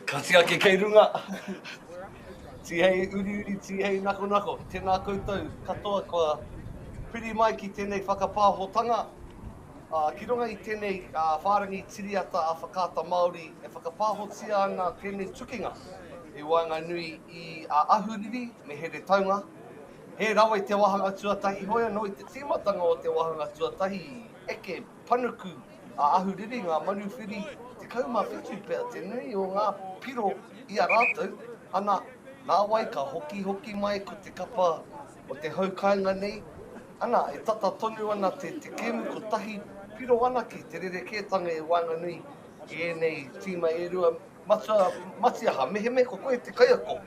Katia ke kei runga. Tihei uri, tihei nako. Tēnā koutou katoa kua piri mai ki tēnei whakapāhotanga. Ki runga I tēnei whārangi tiriata a whakata Māori e whakapāhotia ana tēnei tukinga. E wanga nui I ahuriri me here taunga. He rawa I te wahanga tuatahi hoia no I te tīmatanga o te wahanga tuatahi eke panuku a ahuriri ngā manuwhiri te kaumawhitu pēr tēnei o ngā piro I a rātou. Ana nā wai ka hoki mai ko te kapa o te haukainga nei. Ana e tata tonu ana te kēmu ko tahi piro ana ki te rerekētanga e wanga nui I enei tīma e rua Matiaha, mehe ko koe te kaiako.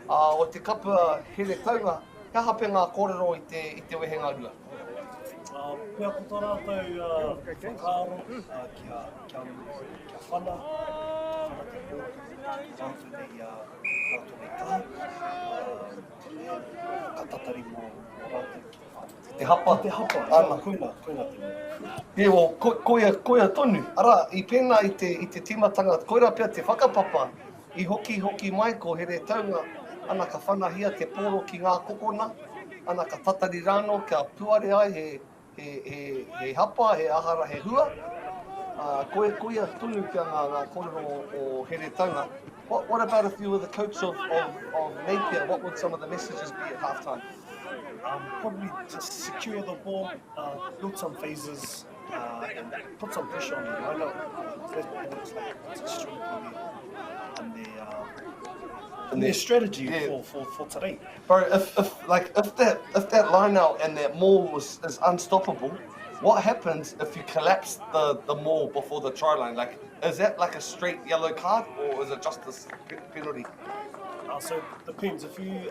O te kapa here taunga, ka hape ngā kōrero i te wehenga rua? Pea ko tō rātou whakaaro kia whana, te pō, rātou nei taha, ka tatari mō rātou. Te hapa? Te hapa, koina te mō. Koia tonu. Ara, I pēnā i te timatanga, koira pia te whakapapa, I hoki mai ko here taunga, ana ka whanahia te pōro ki ngā kokona, ana ka tatari rāno, kia puare ai he hapa, he ahara, he hua. Koia tonu kia ngā kōrero o here taunga. What about if you were the coach of Napier? What would some of the messages be at halftime? Probably just secure the ball, build some phases, and put some pressure on the lineup. That looks like it's extremely and their strategy for today. Bro, if that line out and that maul is unstoppable, what happens if you collapse the maul before the try line? Like, is that like a straight yellow card or is it just a penalty? So it depends. If you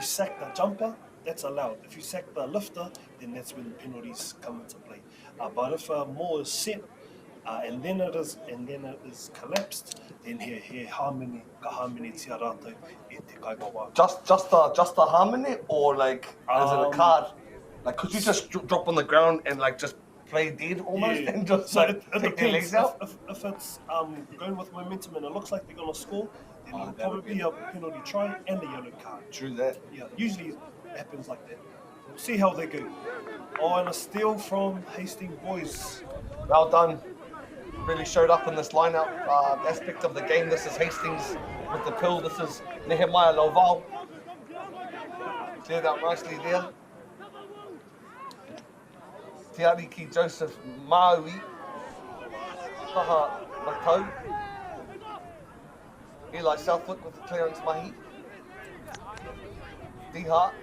sack the jumper, that's allowed. If you sack the lifter, then that's when penalties come into play. But if more is set and then it is collapsed, then he harmony tia rātou e te kaiwawa. Just a harmony, or like is it a card? Like, could you just drop on the ground and like just play dead almost and just so like take their legs out? If it's going with momentum and it looks like they're gonna score, then it'll probably be a penalty try and a yellow card. True that. Yeah, usually it happens like that. We'll see how they go. Oh, and a steal from Hastings Boys. Well done. Really showed up in this lineup aspect of the game. This is Hastings with the pill. This is Nehemiah Loval. Cleared out nicely there. Te Ariki Joseph Maui. Taha Matau. Eli Southwick with the clearance mahi. D-Hart.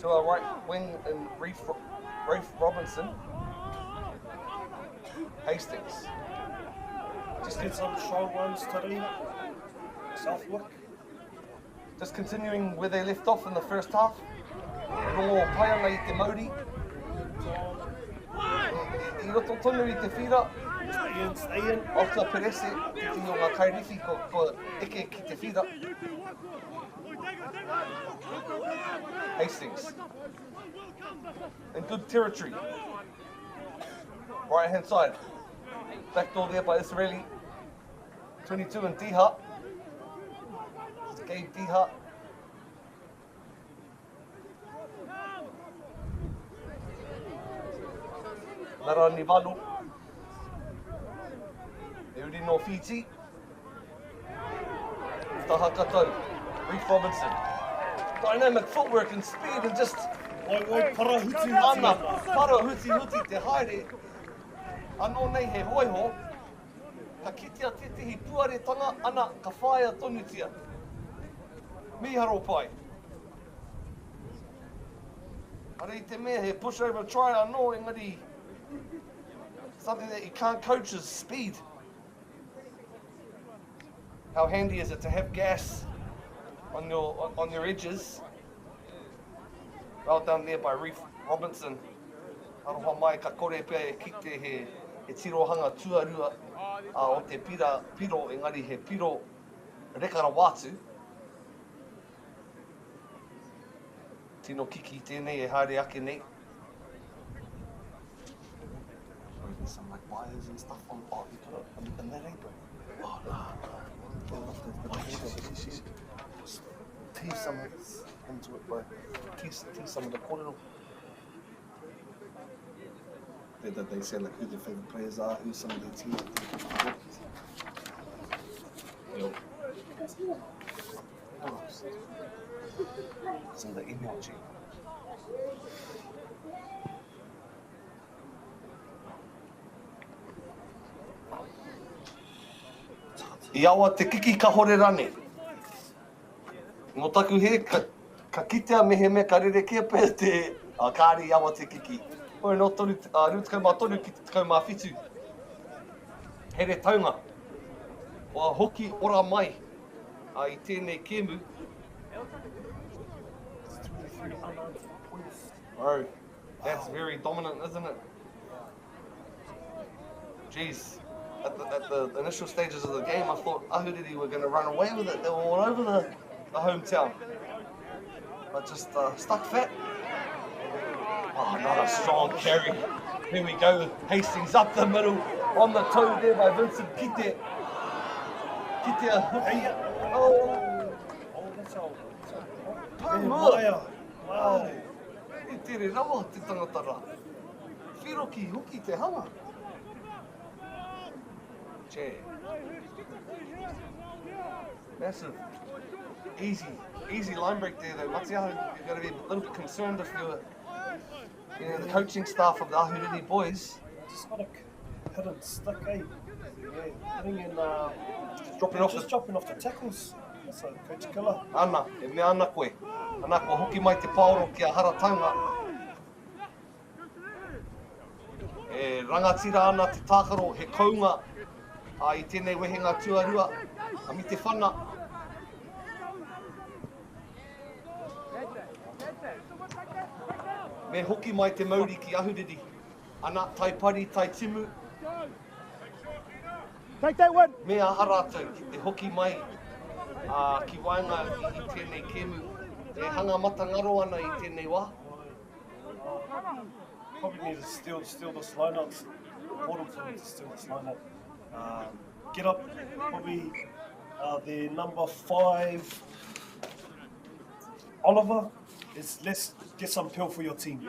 To our right wing and Rafe Robinson. Hastings. Just did some strong ones today. Southwick. Just continuing where they left off in the first half. Rongo paianga I te mauri. I roto tonu I te whira. Stay in. Ota perese, te tino ngā kairiwhi ko eke ki te whira. Hastings. In good territory. Right hand side. Back door there by Israeli. 22 and D-Hut. Gabe D-Hut. Lara Nivalu. Euri no Fiti. Taha Katou. Reef Robinson. Dynamic footwork and speed and just... Ana, parahuti te haere. Anō nei he hoiho. Ka kitea tetehi puaretanga ana ka whaia tonu tia. Miharo pai. Ara I te mea he pushover try anō engari. Something that you can't coach is speed. How handy is it to have gas on your edges? Well done there by Reef Robinson. Aroha mai ka kore pia e kite he tirohanga tuarua o te piro engari he piro rekara watu. Tino kiki tēnei e haere ake nei. Even some like wires and stuff on. Oh, you got it in that apron. Oh no. Tease some of this into it, bro. Tease some of the corner. That they say like who their favorite players are, who some of their team. Yo. Some of the emoji. I awa te kiki ka hore rane. Ngō taku he ka kitea mehe me ka rerekea pēr te kāri awa te kiki. Oi, no tonu, rū tikau mā tonu ki te tikau mā whitu. Here taunga. Wa hoki ora mai. I tēnei kēmu. Oh, that's very dominant, isn't it? Jeez. At the initial stages of the game, I thought Ahuriri were going to run away with it. They were all over the hometown. But just stuck fat. Oh, another strong carry. Here we go. Hastings up the middle. On the toe there by Vincent Kite. Kite. Oh, that's all. Wow. E tere rawa te tangata rā. Whiro ki hoki te hanga. Che. Massive. Easy line break there though. Matiaho, you've got to be a little bit concerned if you're the coaching staff of the Ahuriri boys. Just got to hit and stick, eh? Yeah, hitting and dropping off the tackles. That's a coach killer. Ana, e mea ana koe. Ana koe hoki mai te paoro ki a hara taunga. E rangatira ana te tākaro he kaunga I tēnei wehenga tuarua. A mi te whana. Me hoki mai te mauri ki Ahuriri. Ana tai pari, tai timu. Take that one. Me a harātou ki te hoki mai ki wainga I tēnei kēmu. E hanga mata ngaro ana I tēnei wā. Probably need to steal this lineup. It's important for them to steal this lineup. Get up, probably the number 5, Oliver. Let's get some pill for your team.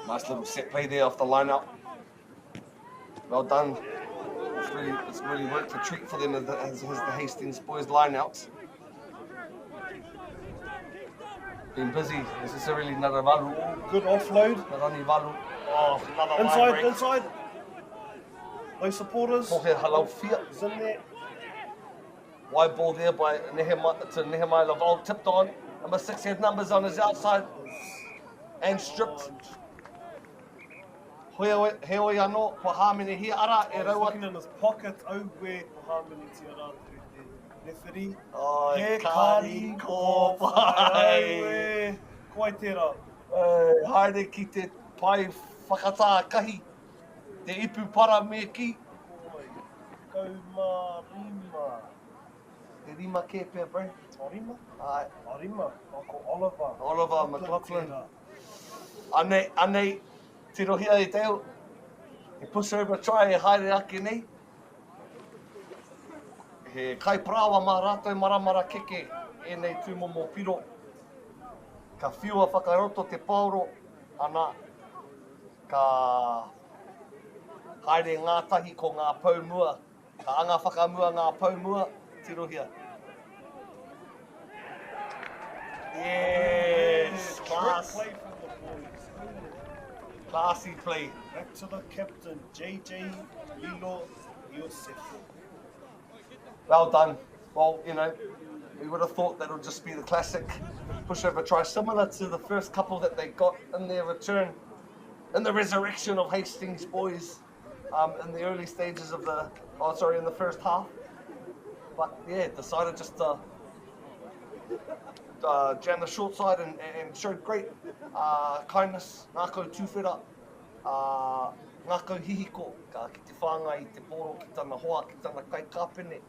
Nice little set play there off the line-up. Well done. It's really worked a treat for them as the Hastings Boys line-outs. Been busy, necessarily nara valu. Good offload. Narani valu. Oh, another inside, line break. Inside. Those supporters. Pohe halau fia. Is in there. Wide ball there by Nehemiah Laval, tipped on. Number 6 had numbers on his outside. And stripped. He oi anō, Pahamene here, ara e raua. Looking in his pocket, oh where Pahamene te ara te referee. Oh, he kari ko pai. Ai, koe tērā. Haere ki te pai whakatā kahi. Te ipu para me ki. Kaumarima. Te rima ke pia, bro. Arima? Ai. Arima. Ako Oliver. Oliver McLaughlin. Anei, te rohia e teo. He push over try e haere ake nei. He kai prawa mā rātou maramara keke e nei tūmomo piro. Ka whiua whakaroto te pauro ana ka haere ngātahi ko ngā paumua. Ka anga whakamua ngā paumua, te rohia. Yes, class. Classy play. Back to the captain, JJ Lilo Yosef. Well done. Well, you know, we would have thought that would just be the classic pushover try, similar to the first couple that they got in their return, in the resurrection of Hastings Boys, in the early stages of in the first half. But yeah, decided just to jam the short side and showed great kindness. Ngākau tūwhera, ngākau hihiko, ka ki te whāngai, I te poro, ki tana hoa, ki tana kai kāpene.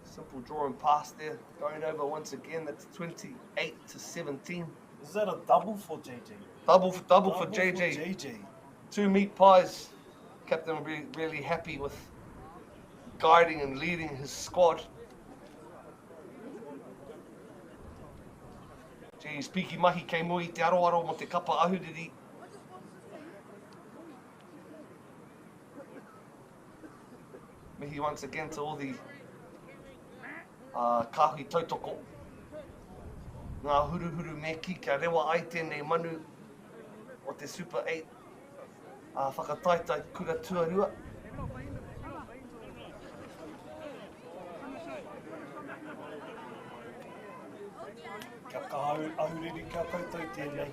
Simple draw and pass there, going over once again. That's 28-17. Is that a double for JJ? Double for JJ. 2 meat pies. Captain will be really happy with guiding and leading his squad. Geez, Piki Mahi kei mui te aroaro mo te kapa Ahuriri. Mihi once again to all the kahui tautoko. Ngā huruhuru me ki kia rewa ai tēnei manu o te Super 8 whakataitai kura tuarua. Kia ahuriri kia koutou tēnei.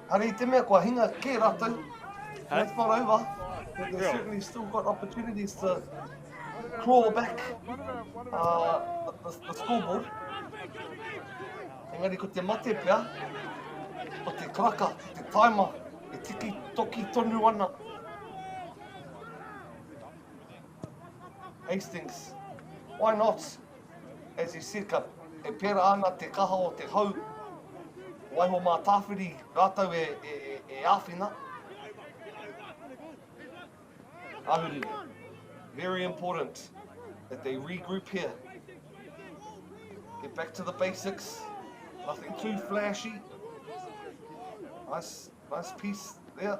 Hari te mea kua hinga ke rātou. That's not over. They've certainly still got opportunities to claw back the scoreboard. Engari ko te mate pia, ko te kraka, te taima, e tiki toki tonu ana. Hastings, why not? As you said, ka e pera ana te kaha o te hau. Waiho mā tāwhiri rātou e āwhina. Ahuriri, very important that they regroup here. Get back to the basics. Nothing too flashy. Nice piece there.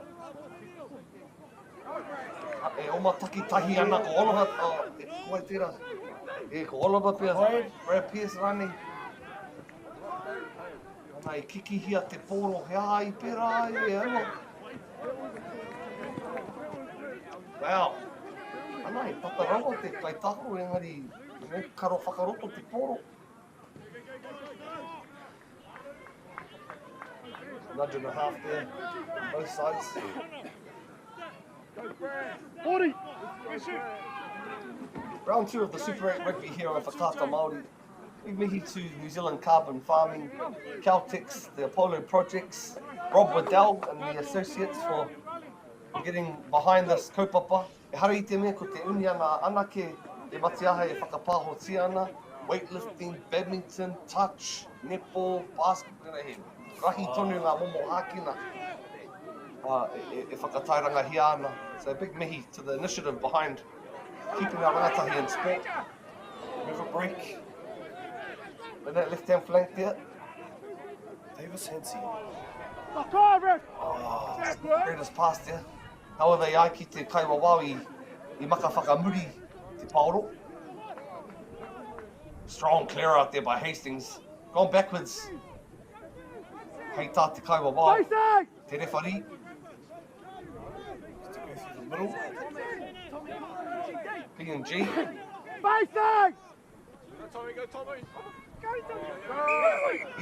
E oma taki tahi ana ko Oliver. E koe tera. E ko Oliver pia. Brad Pierce running. Ana e kiki hia te poro. Hea I pera ai e aua. Wow. Ana e tatarawa te kaitako engari karo whakaroto te poro. Nudge and a half there on both sides. 40. Round 2 of the Super 8 rugby here on Whakata Māori. Big mihi to New Zealand Carbon Farming, Caltex, the Apollo Projects, Rob Waddell and the associates for getting behind this kaupapa. E hari I te mea ko te uni ana anake e matiaha e whakapāhotia ana, weightlifting, badminton, touch, netball, basketball, rahi tonu ngā momo hākina e whakatairanga hia ana. So a big mihi to the initiative behind keeping our rangatahi in sport. River break. In that left-hand flank there. Davis Hensi. Greatest pass there. However, i ki te kaiwawau I maka whakamuri te paoro. Strong clear out there by Hastings. Gone backwards. Hei tā te kaiwawau. Te referee. To go through the middle. P&G. Basic!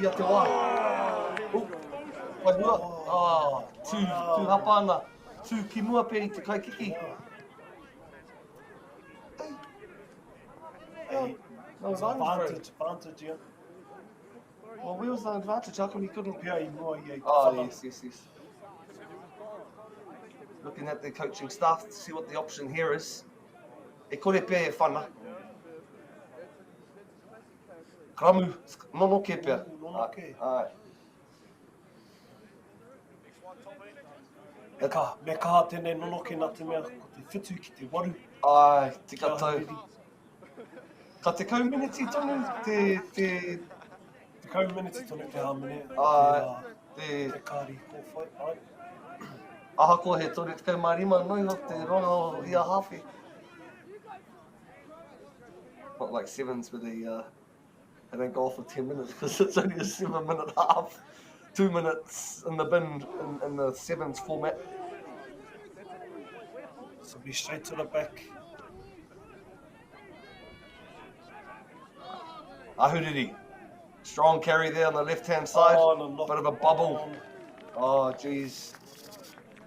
Ia te wā. Wairua. Tū hapa ana. Tū ki mua pe I te kaikiki. No advantage, yeah. Well, where was the advantage? How come he couldn't? Yes. Looking at the coaching staff to see what the option here is. E kore pē e whana. Kramu, nono ke pēr. Aye. Me kaha tēnei nono ke nā te mea, ko te whitu ki te waru. Ai, tika tau. Ka te community tonu, te community tonu te hamene. Te kāri kōwhai, ai. Aha ko he tore te kaumarima noi o te ronga o hia hawhi. Not like sevens where they don't go off for 10 minutes because it's only a 7-minute half. 2 minutes in the bin in the sevens format. So be straight to the back. Ahuriri. Strong carry there on the left-hand side. Bit of a bubble. Oh, jeez.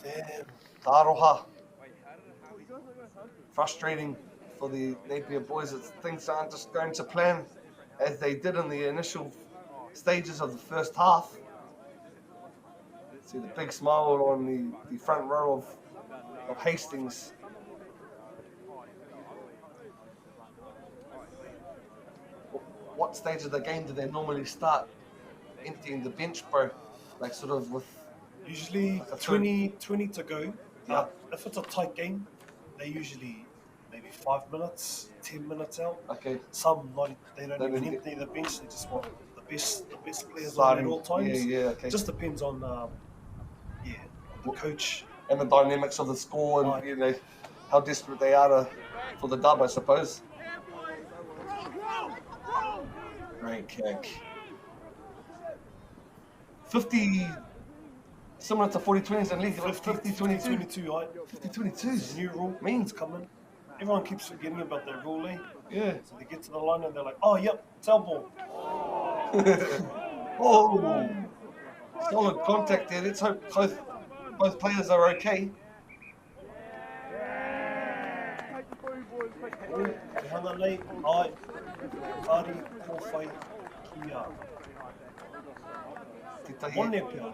Damn. Tāroha. Frustrating for the Napier boys. Things aren't just going to plan as they did in the initial stages of the first half. See the big smile on the front row of Hastings. What stage of the game do they normally start emptying the bench, bro? Like sort of with... Usually like 20 to go. Yeah. If it's a tight game, they usually maybe 5 minutes, 10 minutes out. Okay. Some they don't even empty the bench. They just want the best players on at all times. Yeah, okay. Just depends on the coach and the dynamics of the score, and you know how desperate they are for the dub, I suppose. Great kick. 50, similar to 40-20s in league. 50-22. 50-22s. New rule means coming. Everyone keeps forgetting about their rule, eh? Yeah. So they get to the line and they're like, oh, yep, tail ball. Oh, solid contact there. Let's hope both players are okay. Te hanga nei, ai, kāri, kōwhai, kia. Mone pia.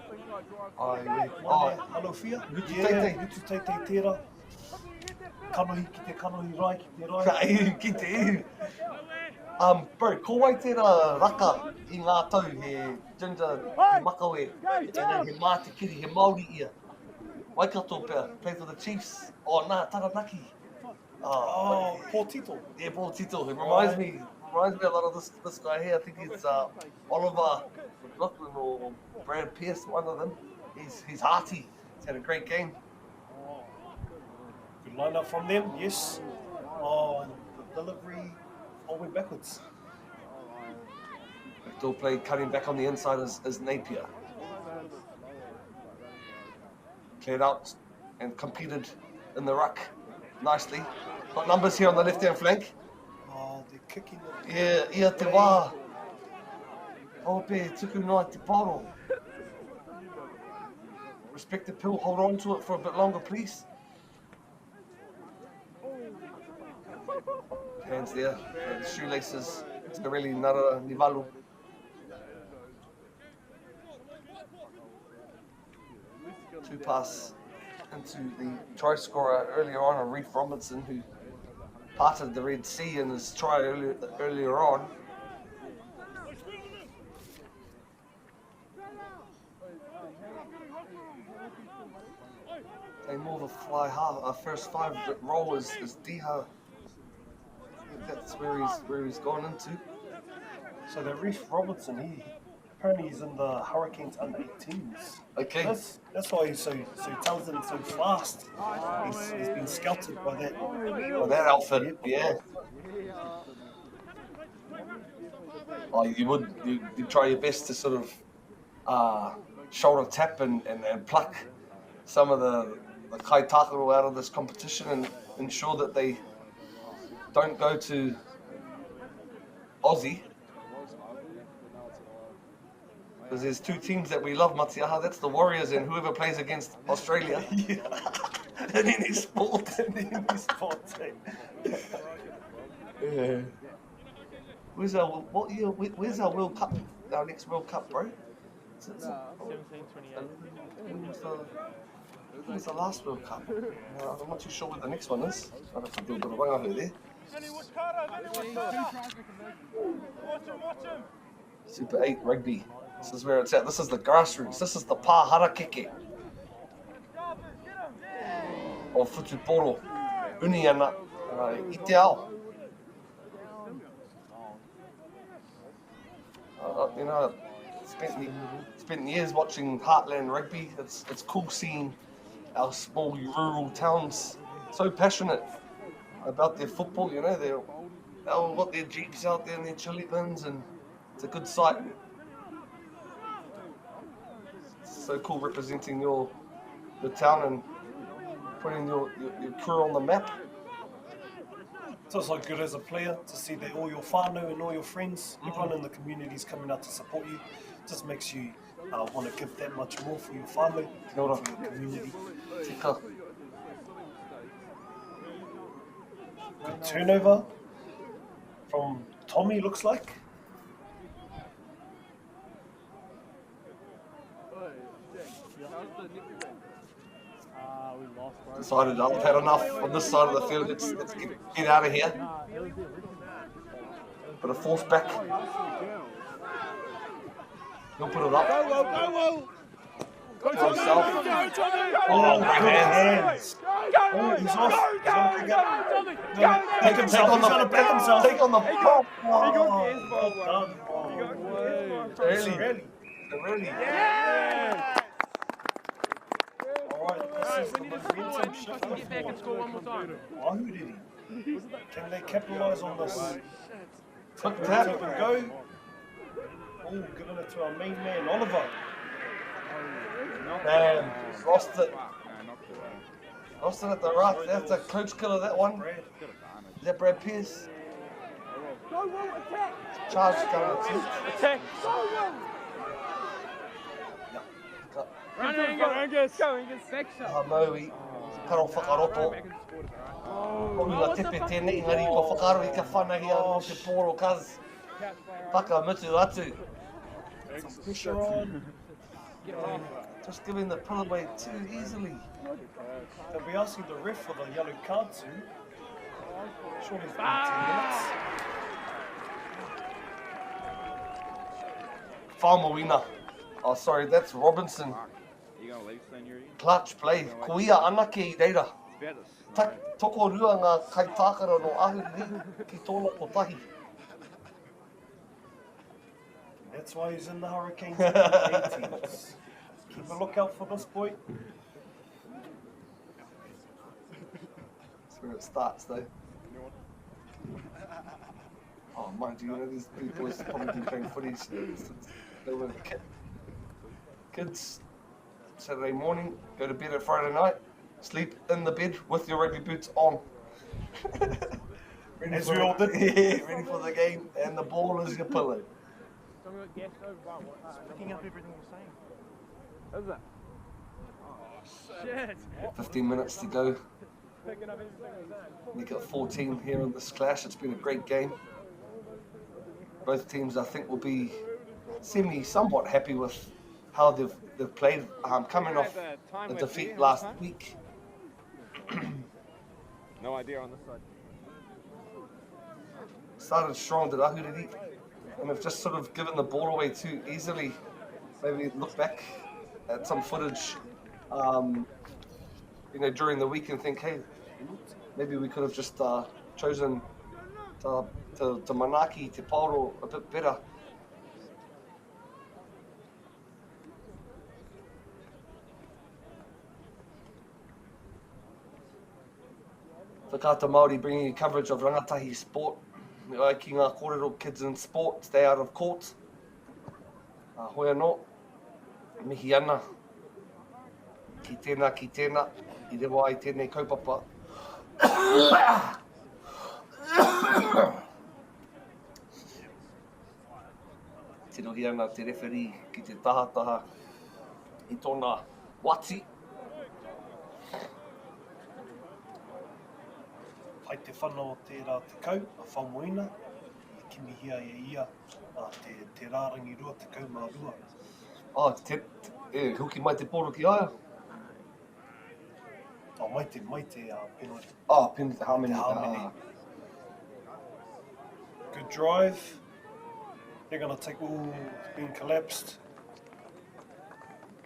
Mone, halowhia. Hutu Yeah, teitei. hutu teitei tērā. Kanohi ki te kanohi rai, ki te rai. Ka iu, ki te iu. Bro, ko wai tērā raka I ngā tau he ginger, he makawe, he mātikiri, he Māori ia. Waikato pia, play for the Chiefs. Oh, nā, Taranaki. Oh, Pōtito. Yeah, Pōtito. It reminds me a lot of this guy here. I think he's Oliver McLaughlin or Brad Pierce, one of them. He's hearty. He's had a great game. Good line-up from them, yes. Oh, and the delivery all went backwards. Still played cutting back on the inside as Napier. Cleared out and competed in the ruck nicely. Got numbers here on the left-hand flank. Oh, they're kicking it. Yeah, ia te wā. Hope tuku noa te paro. Respect the pill, hold on to it for a bit longer, please. Hands there, the shoelaces. It's really nara nivalu. Two pass into the try scorer earlier on, Reef Robinson, who parted the Red Sea in his try earlier on. They more of a fly half. Our first five role is Diha. That's where he's gone into. So the Reef Robinson, apparently he's in the Hurricanes under 18s. Okay. That's why he's so talented and so fast. He's been scouted by that. By that outfit, yeah. Oh, you try your best to sort of shoulder tap and pluck some of the kai tākaro out of this competition and ensure that they don't go to Aussie. Because there's two teams that we love, Matiaha. That's the Warriors and whoever plays against Australia. In any sport. Yeah. Where's our World Cup? Our next World Cup, bro? 17, 28. When was the last World Cup? I'm not too sure what the next one is. I'll have to do a bit of rangahu there. Super 8 rugby. This is where it's at. This is the grassroots. This is the pāhara keke. O futuporo. Uni ana. I te ao. You know, spent years watching Heartland Rugby. It's cool seeing our small rural towns so passionate about their football. You know, they've all got their jeeps out there and their chili bins, and it's a good sight. It's so cool representing your town and putting your crew on the map. It's also good as a player to see that all your whānau and all your friends, everyone in the community is coming out to support you. It just makes you want to give that much more for your whānau, for your community. Good turnover from Tommy, looks like. Decided I've had enough on this side of the field. Let's get out of here. Put a force back. He'll put it up. Go himself. Oh, great hands. Oh, he's off. Take himself on the back. Take on the pop. Really. Yeah. Alright, this is the momentum shift forward. Wahuriri. Can they capitalise on this? Quick tap. And go. Oh, giving it to our main man, Oliver. Damn, lost it. Lost it at the right. That's a coach killer, that one. Is that Brad Pierce? Charge down the two. Attack. Run, Angus. Go, Angus. Maui, karo whakaroto. Komi ngā tepe tēnei, ngari ko whakaro I ka whanahia no te pōro kaz. Paka mutu atu. Pressure on. Just giving the pull away too easily. They'll be asking the ref for the yellow card soon. Surely it's been 10 minutes. Whamawina. Oh, sorry, that's Robinson. Clutch play. Kuia anake I reira. Toko rua ngā kai tākara no ahuri ki tōna kotahi. That's why he's in the Hurricanes A teams. Keep a lookout for this boy. That's where it starts though. Oh, mind you, these people have probably been playing footy since they were kids. Saturday morning, go to bed at Friday night, sleep in the bed with your rugby boots on. As we all did. Yeah, ready for the game, and the ball is your pillow. Picking up everything you're saying. Is it? Oh, shit. 15 minutes to go. We got 14 here in this clash. It's been a great game. Both teams, I think, will be somewhat happy with how they've played, coming off a defeat last week. No idea on this side. Started strong, did Ahuriri, and have just sort of given the ball away too easily. Maybe look back at some footage, during the week and think, hey, maybe we could have just chosen to manaki te pauro a bit better. Whakata Māori bringing you coverage of rangatahi sport. Ai ki ngā kōrero kids in sport, stay out of court. Hoi anō, mihi ana. Ki tēnā, I rewa ai tēnei kaupapa. Te rohi ana te referee ki te tahataha I tōna wati. Pai te whanau tērā te kau, a whamoina, I kimihia ia, te rārangi rua, te kau mā rua. Huki mai te pōro ki aia? Mai te penalty. Penalty, how many? Good drive. They're going to take, it's been collapsed.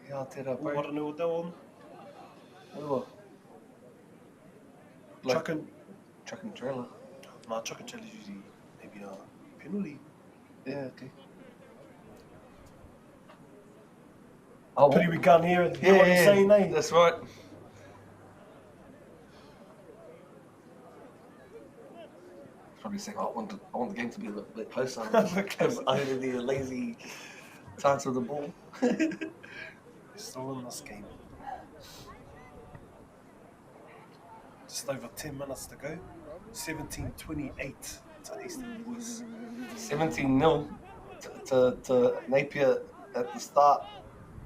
Kia tērā pai. What a new one. Truck and trailer. No, truck and trailer is usually maybe a penalty. Yeah, okay. Pity we can't hear what he's saying, eh? That's right. Probably saying, I want the game to be a little bit closer. Because I only need a lazy chance with the ball. Still in this game. Just over 10 minutes to go. 17-28 to Hastings Boys. 17-0 to Napier at the start.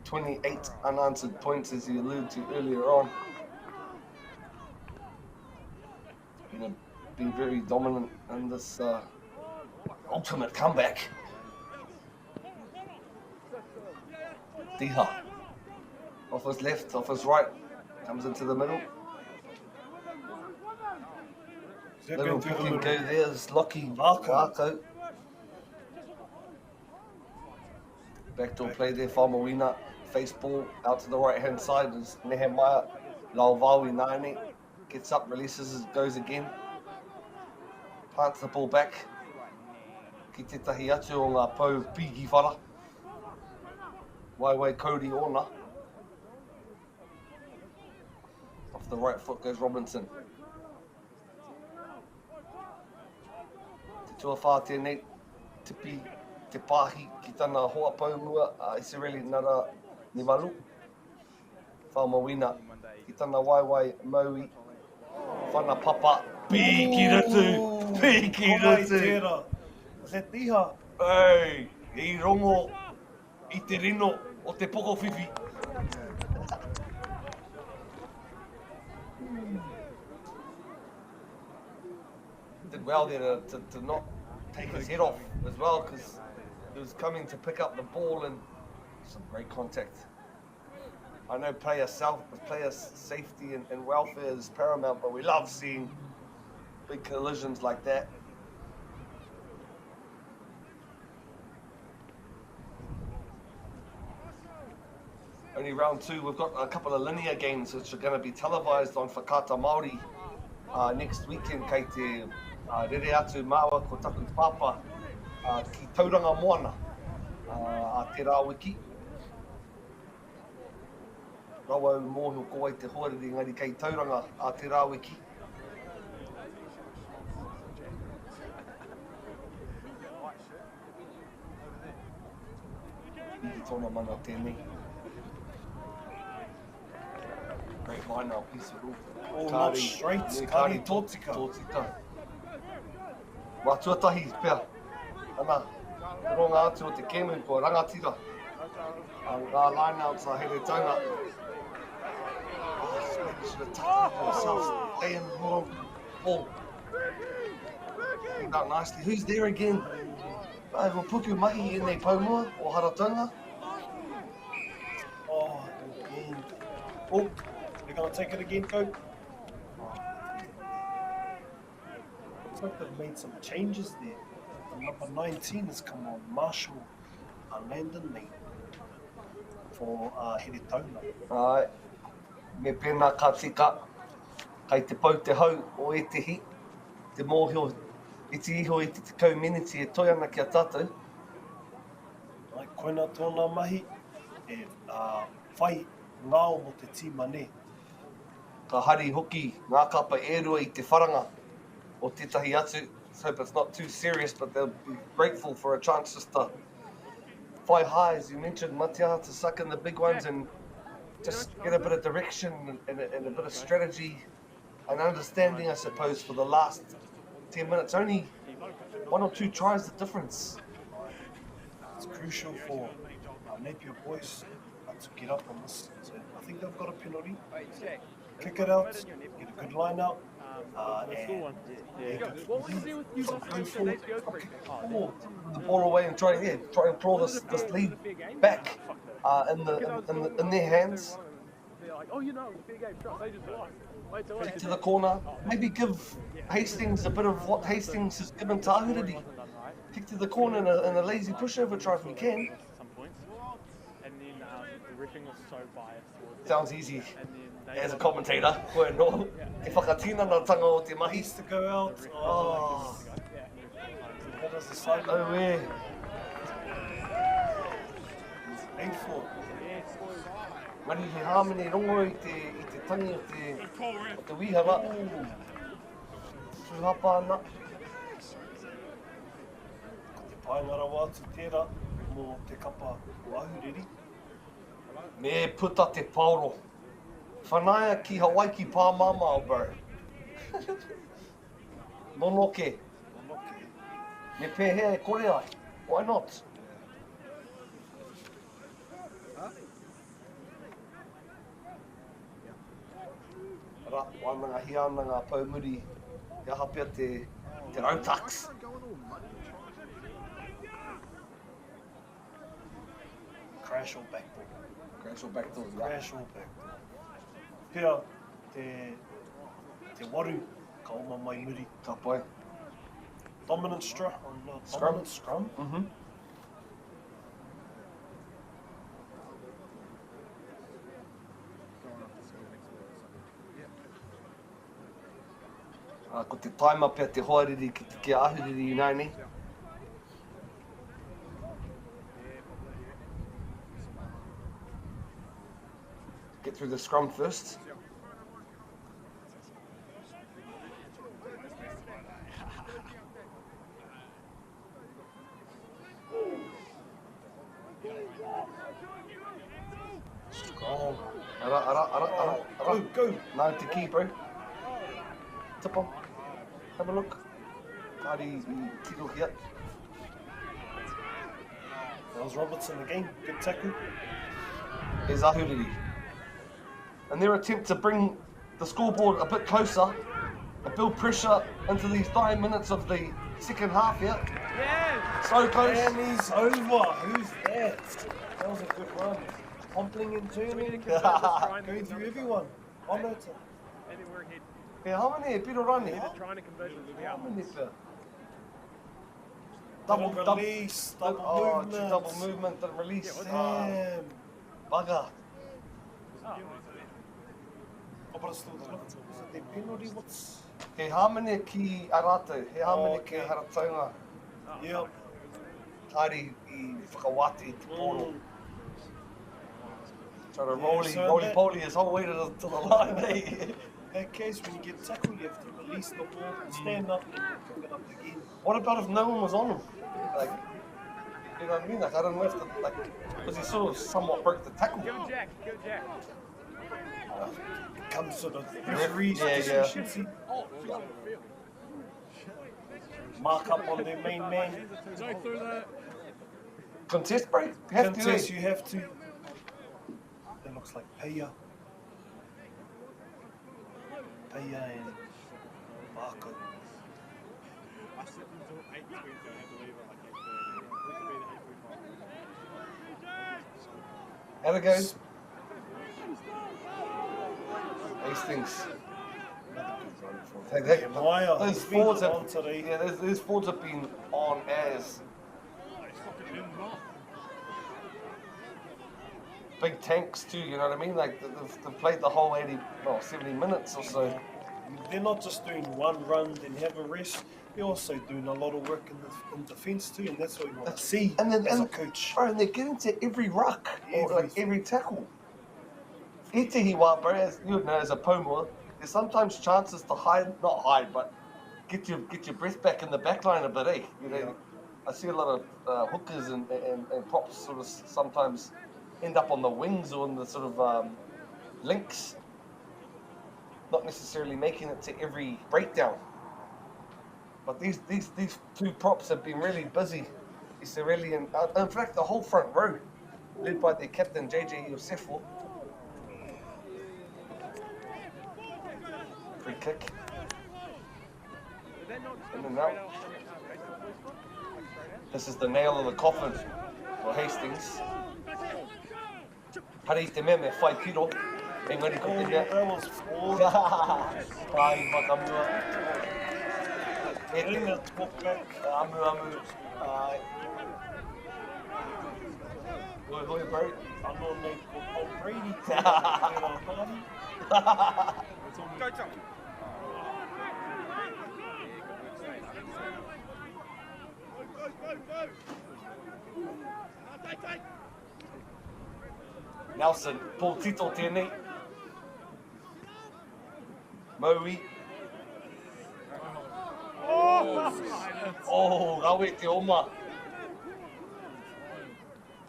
28 unanswered points, as you alluded to earlier on. Been very dominant in this ultimate comeback. Diha. Off his left, off his right. Comes into the middle. Little pick and go there's Lockie Marco. Backdoor play there, Whamawina. Face ball out to the right hand side is Nehemiah Lauvawi Nani. Gets up, releases, goes again. Plants the ball back. Ki te tahi atu o ngā pau piki whara. Waiwai Cody Orna. Off the right foot goes Robinson. Te tuawha tēnei, tipi, te pāhi ki tana hoa paumua a Isireli Nara Nimalu. Whamawina ki tana waiwai Maui. Whana papa, piki rutu, piki rutu. Se tiha. Ei, I rongo I te rino o te poko whiwhi. Did well there to not take his head off as well, because he was coming to pick up the ball, and some great contact. I know player safety and welfare is paramount, but we love seeing big collisions like that. Only round 2, we've got a couple of linear games which are going to be televised on Whakata Māori next weekend, kei te rere atu māua ko taku papa ki Tauranga Moana a te rā wiki. Rawa mōhio ko ai te hoariri ngari kei Tauranga a te rā wiki. Iki tōna mana tēnei. Great line now, piece of all not straight, Kari Tōtika. Wā tuatahi pia. Ana, ronga atu o te kēmu ko rangatira. Ngā line-outs a here taunga. Oh, Spanish should have tucked themselves. They in the ball. Cleaned out nicely. Who's there again? Ko Puku Mahi in nei Paumua o Haratonga. Oh, they're going to take it again, Coach. Looks like they've made some changes there. The number 19 has come on, Marshall Landon Lee for Here Taunga. Ai, me pēnā ka tika, kei te pau te hau o e te hi, te mōhio, I te iho I te tekau miniti e toi ana ki a tātou. Ai, koina tōna mahi, e whai ngāo mo te tīma ne. Ka hari hoki ngā kapa e rua I te wharanga o tētahi atu. Let's hope it's not too serious, but they'll be grateful for a chance just to fly high, as you mentioned, Matiaha, to suck in the big ones and just get a bit of direction and a bit of strategy and understanding, I suppose, for the last 10 minutes. Only 1 or 2 tries the difference. It's crucial for Napier boys to get up on this. So I think they've got a penalty. Kick it out, get a good line out. The ball away and try and claw this lead back in their hands. Kick to the corner. Maybe give Hastings a bit of what Hastings has given to Ahuriri. Kick to the corner and a lazy pushover try if we can. Sounds easy as a commentator. No, te whakatina nā tanga o te mahi. Needs to go out. Oh. That is a side. No way. 8-4. Mari he hāmene rongo I te tangi o te wihara. Tūhapa ana. Ko te paingara wātu tērā mō te kapa o Ahuriri. Me puta te pauro. Whanaia ki Hawaii ki Pāmamao, bro. Nonoke. Me pēhea e kore ai. Why not? Ra, wānanga hi ana ngā paumuri. Ia hapea te rautaks. Crash or backball. Crash or backdoor, yeah. Crash or backdoor. Pia, te waru, ka oma mai muri. Ka pai. Dominant scrum. Dominant scrum. Mm-hmm. Ko te taima pia te hoariri ki te ahuriri nai nei. Get through the scrum first. Strong. Ara. Go. Now te ki, bro. Tip on. Have a look. Kari I tiro here. was Robertson again, good tackle. There's Ahuriri. And their attempt to bring the scoreboard a bit closer and build pressure into these dying minutes of the second half, yeah? So close. And he's over. Who's that? That was a good run. Humpling and turning. Going through everyone. On that. Yeah, how many? Bit of running. Trying to conversion. How many? Double release, double movement and release. Damn. Bugger. Oh, but it's still there. Is it their penalty? What's... He hamene ki arate, he hamene ki haratonga. Yep. Tari I whakawati te poro. Try to Yeah, roly-poly his whole way to the line, eh? In that case, when you get tackled, you have to release the ball, stand up, and pick it up again. What about if no one was on him? Like, you know what I mean? Like, I don't know if the, like, because he sort of somewhat broke the tackle. Go Jack, go Jack. It comes to the referee's efficiency. Mark up on their main man. Contest break? Contest, you have to. That looks like Paya. Paya and Marco. How it goes? Hastings. Those forwards have, those forwards have been on as big tanks too, you know what I mean? Like they've played the whole 70 minutes or so. They're not just doing one run then have a rest. They're also doing a lot of work in defence too, and that's what you want to see as a coach. Bro, and they're getting to every ruck, or like every tackle. Itihiwa, bro, as you know, as a Pomua, there's sometimes chances to not hide, but get your breath back in the back line a bit, eh? You know, I see a lot of hookers and props sort of sometimes end up on the wings or on the sort of links, not necessarily making it to every breakdown. But these two props have been really busy. Israeli and in fact the whole front row, led by their captain JJ Yosefo. Free kick. In and out. This is the nail in the coffin for Hastings. Hari te mea me whai kiro. E ngari ko te mea. That was four. Ai, makamua. E te mea talk back. Amu. Ai. Hoi, bro. I'm on name called Brady. Go, Tom. Nelson, Paul Tito tēnei. Maui. Oh, rawe te oma.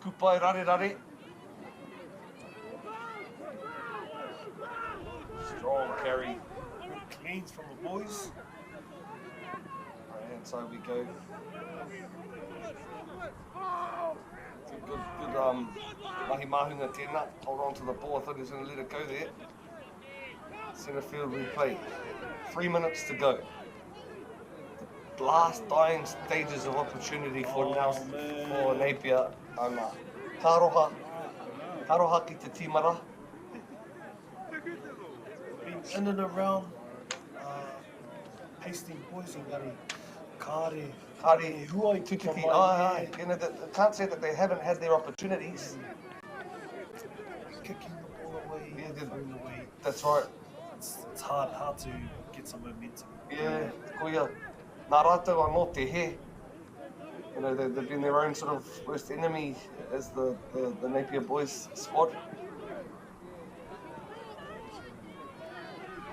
Kupai rare. Strong carry. Cleans from the boys. Right hand side we go. Good mahi mahunga tēnā. Hold on to the ball. I thought he was going to let it go there. Centre field replay. 3 minutes to go. The last dying stages of opportunity for for Napier. Karoha ki te timara. Been in and around Hastings Boys High. Kare, Huai, Tukiki. I can't say that they haven't had their opportunities. Kicking the ball away, throwing away. That's right. It's hard to get some momentum. Yeah, kuia. Nā rātou anō te he. You know, they've been their own sort of worst enemy as the Napier Boys squad.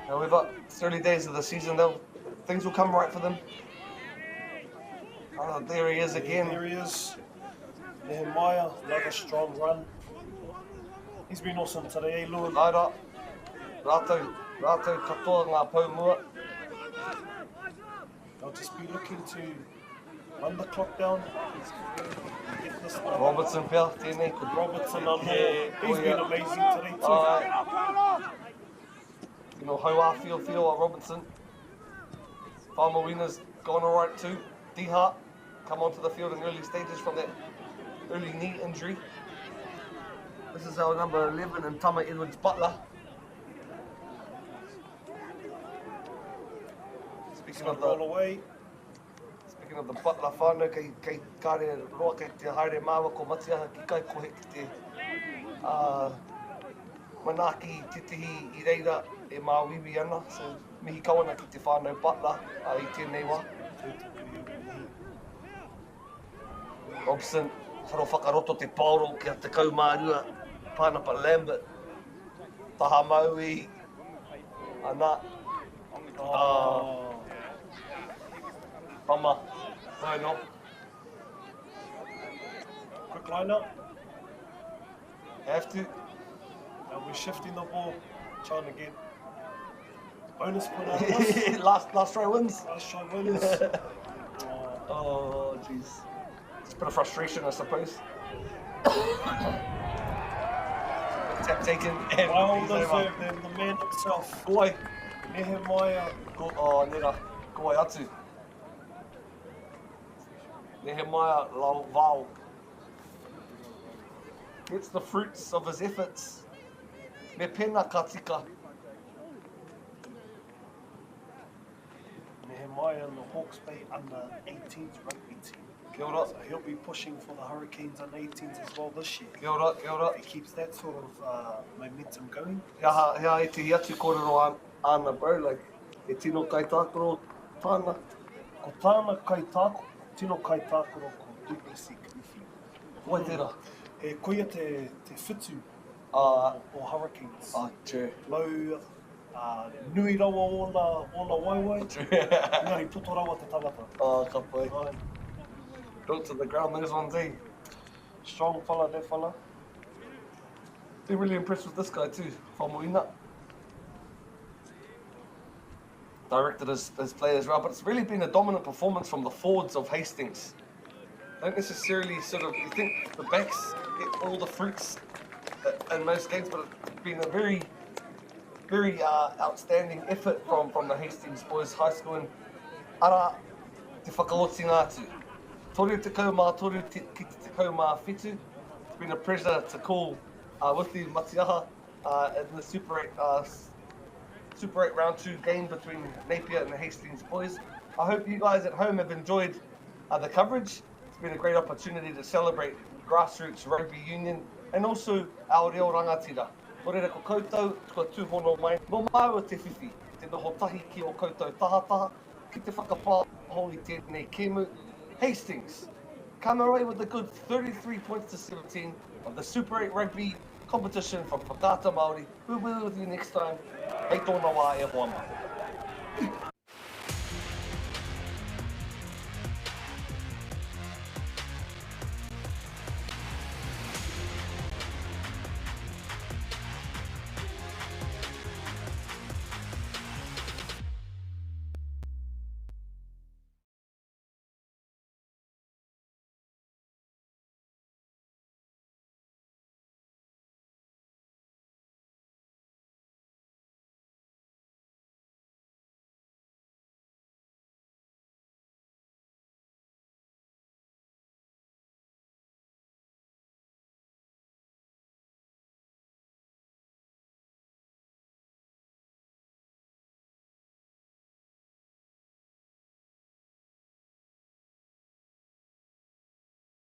However, it's early days of the season, things will come right for them. There he is again. There he is. Nehemiah, another strong run. He's been awesome today, eh, Lord? Naira, rātou katoa ngā Paumua. They'll just be looking to run the clock down. Get this stuff. Robertson pia, tēnei. Robertson, he's oh, been amazing today too. You know, how I feel at Robertson. Farmer Wiener's gone alright too. D-Hart come onto the field in early stages from that early knee injury. This is our number 11 and Tama Edwards Butler. Speaking of the Butler whānau, kei kāre roa kei te haere māua ko Matiaha ki kai kohe ki te manaki titihi I reira e māwiwi ana. So mihi kawana ki te whānau Butler I tēnei wā. Robson, haro whakaroto te pauro ki a te kaumārua Pānapa Lambert. Taha maui ana. Mama, line up. Quick line up. Have to. Now we're shifting the ball, trying to get bonus point out of us. last try wins. Last try wins. Oh, jeez. It's a bit of frustration, I suppose. Tap taken and well deserved then, the man himself. Oi. Nehemiah. Nera, ko ai atu. Nehemiah Lau gets the fruits of his efforts. Me pena ka tika. Nehemiah and the Hawke's Bay under 18s rugby team. Kia ora. So he'll be pushing for the Hurricanes under 18s as well this year. Kia ora, kia ora. If he keeps that sort of momentum going. Hea e te hiatu kōrero ana bro, like e tino kai tākoro tāna. Ko tāna kai tākoro, tino kai tākoro ko Duplessis Knifi. Wai tērā. He koia te whitu o Hurricanes. True. Lau nui rawa o na waiwai. Ngari toto rawa te tangata. Ka pai. Built to the ground, those ones, eh? Strong fella, that fella. Been really impressed with this guy too, Famuina. Directed his players well, but it's really been a dominant performance from the forwards of Hastings. Don't necessarily sort of, you think the backs get all the fruits in most games, but it's been a very, very outstanding effort from the Hastings Boys High School. And ara te whakaoti ngā atu. Toru te kaumā, toru ki te kaumā whitu. It's been a pleasure to call with you, Matiaha, in the Super 8 Round 2 game between Napier and the Hastings Boys. I hope you guys at home have enjoyed the coverage. It's been a great opportunity to celebrate grassroots rugby union and also our reo rangatira. Korera ko koutou, kua tūhono mai. No māua te whiwhi, te noho tahi ki o koutou tahataha, ki te whakapā holi tēnei kēmu. Hastings come away with a good 33 points to 17 of the Super 8 Rugby competition from Whakata Māori. We'll be with you next time. Hei tōna wā e warmup.